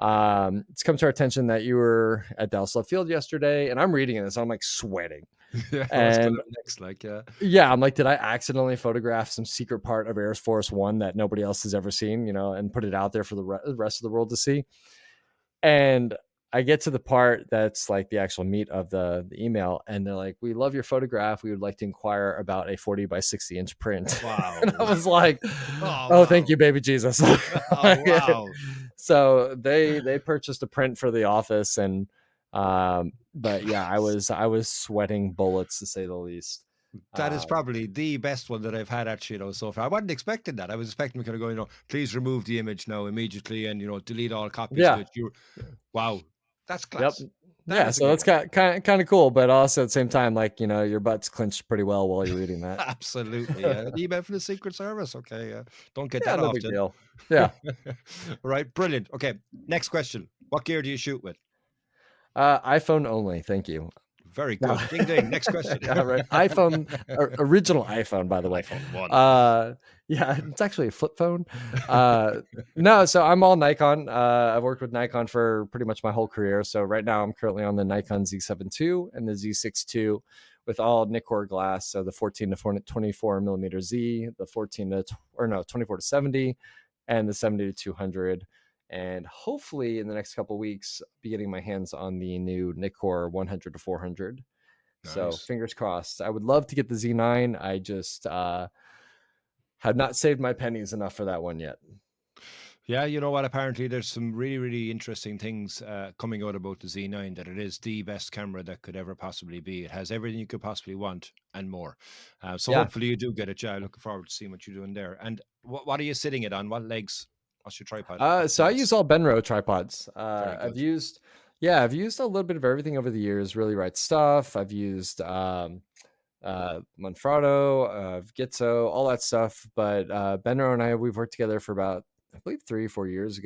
C: It's come to our attention that you were at Dallas Love Field yesterday, and I'm reading this. I'm like sweating.
A: Yeah,
C: and
A: next, like,
C: yeah, I'm like, did I accidentally photograph some secret part of Air Force One that nobody else has ever seen, and put it out there for the rest of the world to see? And I get to the part that's like the actual meat of the email, and they're like, we love your photograph. We would like to inquire about a 40 by 60 inch print.
A: Wow.
C: And I was like,
A: oh,
C: wow. Thank you, baby Jesus.
A: Oh, wow.
C: So they purchased a print for the office, and but yeah, I was sweating bullets, to say the least.
A: That is
C: Um,
A: probably the best one that I've had actually, so far. I wasn't expecting that. I was expecting to kind of go, please remove the image now immediately and, delete all copies of
C: yeah.
A: it. Wow, that's
C: Yep.
A: class. That
C: Yeah.
A: is a
C: So
A: good
C: that's
A: one.
C: kind of cool, but also at the same time, like, your butt's clenched pretty well while you're reading that.
A: Absolutely. Yeah. An email from the Secret Service. Okay. Yeah. Don't get
C: Yeah,
A: that
C: no big
A: often.
C: deal. Yeah.
A: Right. Brilliant. Okay. Next question. What gear do you shoot with?
C: iPhone only. Thank you.
A: Very
C: No.
A: good. Ding ding. Next question.
C: Yeah, right. iPhone, original iPhone, by the way.
A: iPhone 1.
C: Yeah, it's actually a flip phone. Uh, no, so I'm all Nikon. I've worked with Nikon for pretty much my whole career. So right now I'm currently on the Nikon Z7 II and the Z6 II with all Nikkor glass. So the 14 to 24 millimeter Z, the 24 to 70, and the 70 to 200. And hopefully in the next couple of weeks, be getting my hands on the new Nikkor 100 to 400. So
A: Nice.
C: fingers crossed. I would love to get the Z9. I just have not saved my pennies enough for that one yet.
A: Yeah, you know what? Apparently, there's some really, really interesting things coming out about the Z9. That it is the best camera that could ever possibly be. It has everything you could possibly want and more. So
C: Yeah.
A: hopefully you do get it. Yeah, looking forward to seeing what you're doing there. And what are you sitting it on? What legs? What's your tripod?
C: So I use all Benro tripods.
A: Very
C: I've
A: good.
C: used, yeah, I've used a little bit of everything over the years. Really right stuff. I've used Manfrotto, Gitzo, all that stuff. But Benro and we've worked together for about, I believe, 3 or 4 years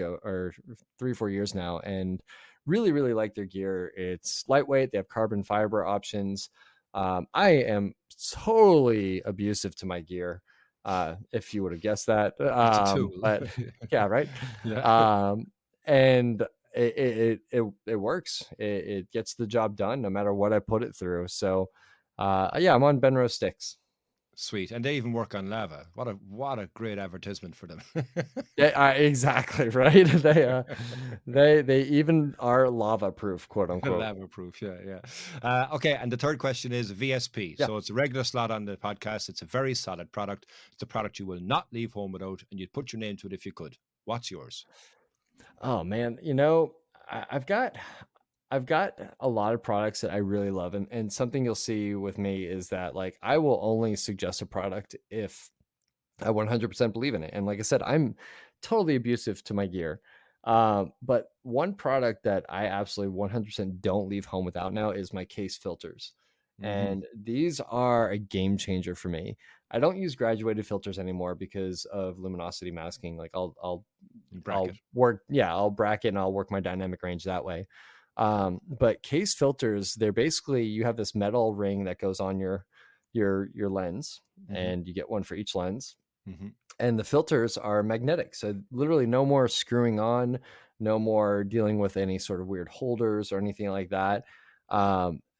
C: now, and really, really like their gear. It's lightweight. They have carbon fiber options. I am totally abusive to my gear. If you would have guessed that.
A: It's a tool.
C: But yeah, right.
A: Yeah.
C: And it works. It gets the job done no matter what I put it through. So yeah, I'm on Benro sticks.
A: Sweet. And they even work on lava. What a great advertisement for them.
C: Yeah, exactly right. They even are lava proof, quote unquote.
A: Lava proof. Yeah, yeah. Okay. And the third question is VSP.
C: Yeah.
A: So it's a regular slot on the podcast. It's a very solid product. It's a product you will not leave home without, and you'd put your name to it if you could. What's yours?
C: Oh man, I've got a lot of products that I really love, and something you'll see with me is that, like, I will only suggest a product if I 100% believe in it. And like I said, I'm totally abusive to my gear. But one product that I absolutely 100% don't leave home without now is my case filters.
A: Mm-hmm.
C: And these are a game changer for me. I don't use graduated filters anymore because of luminosity masking. Like I'll
A: Bracket.
C: work, yeah, I'll bracket and I'll work my dynamic range that way. But case filters, they're basically, you have this metal ring that goes on your lens,
A: Mm-hmm.
C: and you get one for each lens,
A: Mm-hmm.
C: and the filters are magnetic. So literally no more screwing on, no more dealing with any sort of weird holders or anything like that.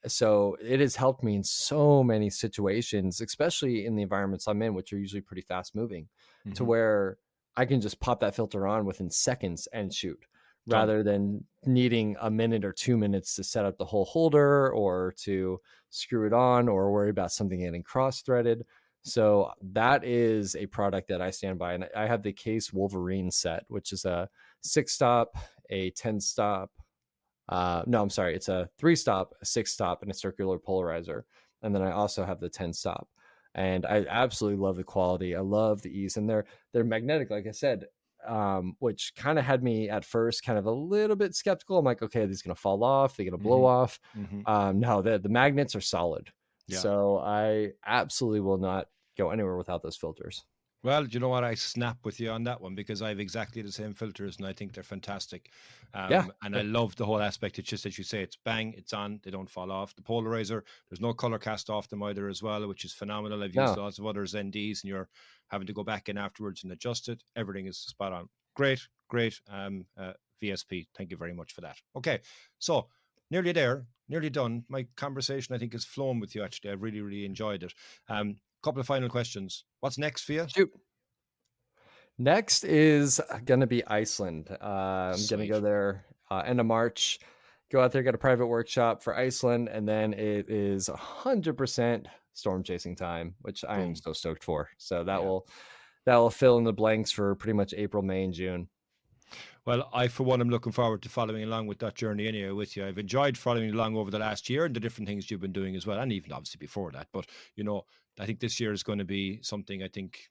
C: So it has helped me in so many situations, especially in the environments I'm in, which are usually pretty fast moving, to
A: Mm-hmm.
C: where I can just pop that filter on within seconds and shoot,
A: Done.
C: rather than needing a minute or 2 minutes to set up the whole holder or to screw it on or worry about something getting cross-threaded. So that is a product that I stand by. And I have the Case Wolverine set, which is a 6-stop, a 10-stop. No, I'm sorry. It's a 3-stop, a 6-stop, and a circular polarizer. And then I also have the 10-stop. And I absolutely love the quality. I love the ease. And they're magnetic, like I said, which kind of had me at first kind of a little bit skeptical. I'm like, okay, these going to fall off. They're going to blow
A: Mm-hmm.
C: off.
A: Mm-hmm.
C: No, the magnets are solid.
A: Yeah.
C: So I absolutely will not go anywhere without those filters.
A: Well, you know what? I snap with you on that one because I have exactly the same filters and I think they're fantastic.
C: Yeah.
A: And I love the whole aspect. It's just as you say, it's bang, it's on, they don't fall off. The polarizer, there's no color cast off them either as well, which is phenomenal. I've used
C: No.
A: lots of others NDs and you're having to go back in afterwards and adjust it. Everything is spot on. Great, great. VSP. Thank you very much for that. Okay. So nearly there, nearly done. My conversation, I think, has flown with you actually. I've really, really enjoyed it. Couple of final questions. What's next for you?
C: Shoot. Next is going to be Iceland. I'm going to go
A: Sweet.
C: there end of March. Go out there, get a private workshop for Iceland, and then it is 100% storm chasing time, which I am
A: Boom.
C: so stoked for. So
A: Yeah.
C: that will fill in the blanks for pretty much April, May, and June.
A: Well, I, for one, am looking forward to following along with that journey anyway with you. I've enjoyed following along over the last year and the different things you've been doing as well, and even obviously before that. But, I think this year is going to be something, I think,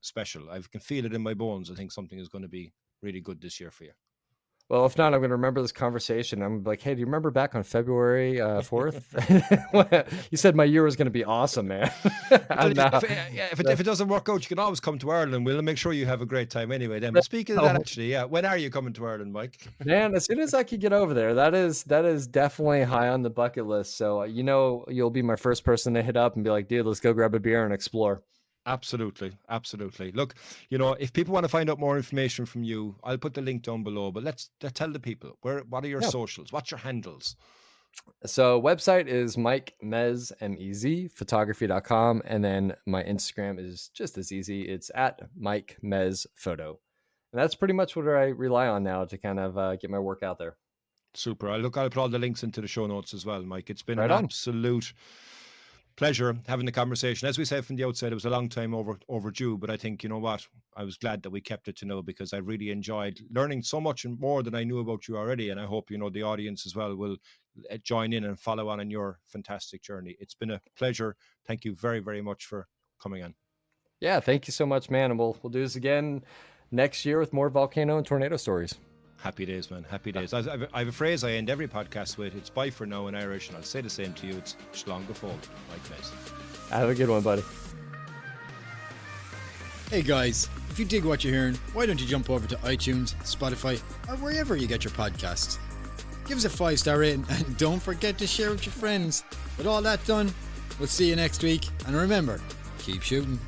A: special. I can feel it in my bones. I think something is going to be really good this year for you.
C: Well, if not, I'm going to remember this conversation. I'm like, hey, do you remember back on February 4th? You said my year was going to be awesome, man.
A: If it doesn't work out, you can always come to Ireland. We'll make sure you have a great time anyway. Then, but speaking of that, actually, when are you coming to Ireland, Mike?
C: Man, as soon as I could get over there, that is definitely high on the bucket list. So, you'll be my first person to hit up and be like, dude, let's go grab a beer and explore.
A: Absolutely. Look, if people want to find out more information from you, I'll put the link down below, but let's tell the people what are your socials? What's your handles?
C: So website is Mike Mez, Mez, photography.com. And then my Instagram is just as easy. It's at Mike Mez Photo. And that's pretty much what I rely on now to kind of get my work out there.
A: Super. I'll put all the links into the show notes as well, Mike. It's been an absolute pleasure having the conversation. As we said from the outside, it was a long time overdue, but I think, you know what, I was glad that we kept it to know, because I really enjoyed learning so much and more than I knew about you already. And I hope, the audience as well will join in and follow on in your fantastic journey. It's been a pleasure. Thank you very, very much for coming on.
C: Yeah, thank you so much, man. And we'll do this again next year with more volcano and tornado stories.
A: Happy days, man. Happy days. I have a phrase I end every podcast with. It's bye for now in Irish, and I'll say the same to you. It's Shlong Gafol. Mike Mez.
C: Have a good one, buddy.
D: Hey guys, if you dig what you're hearing, why don't you jump over to iTunes, Spotify, or wherever you get your podcasts. Give us a 5-star rating, and don't forget to share with your friends. With all that done, we'll see you next week, and remember, keep shooting.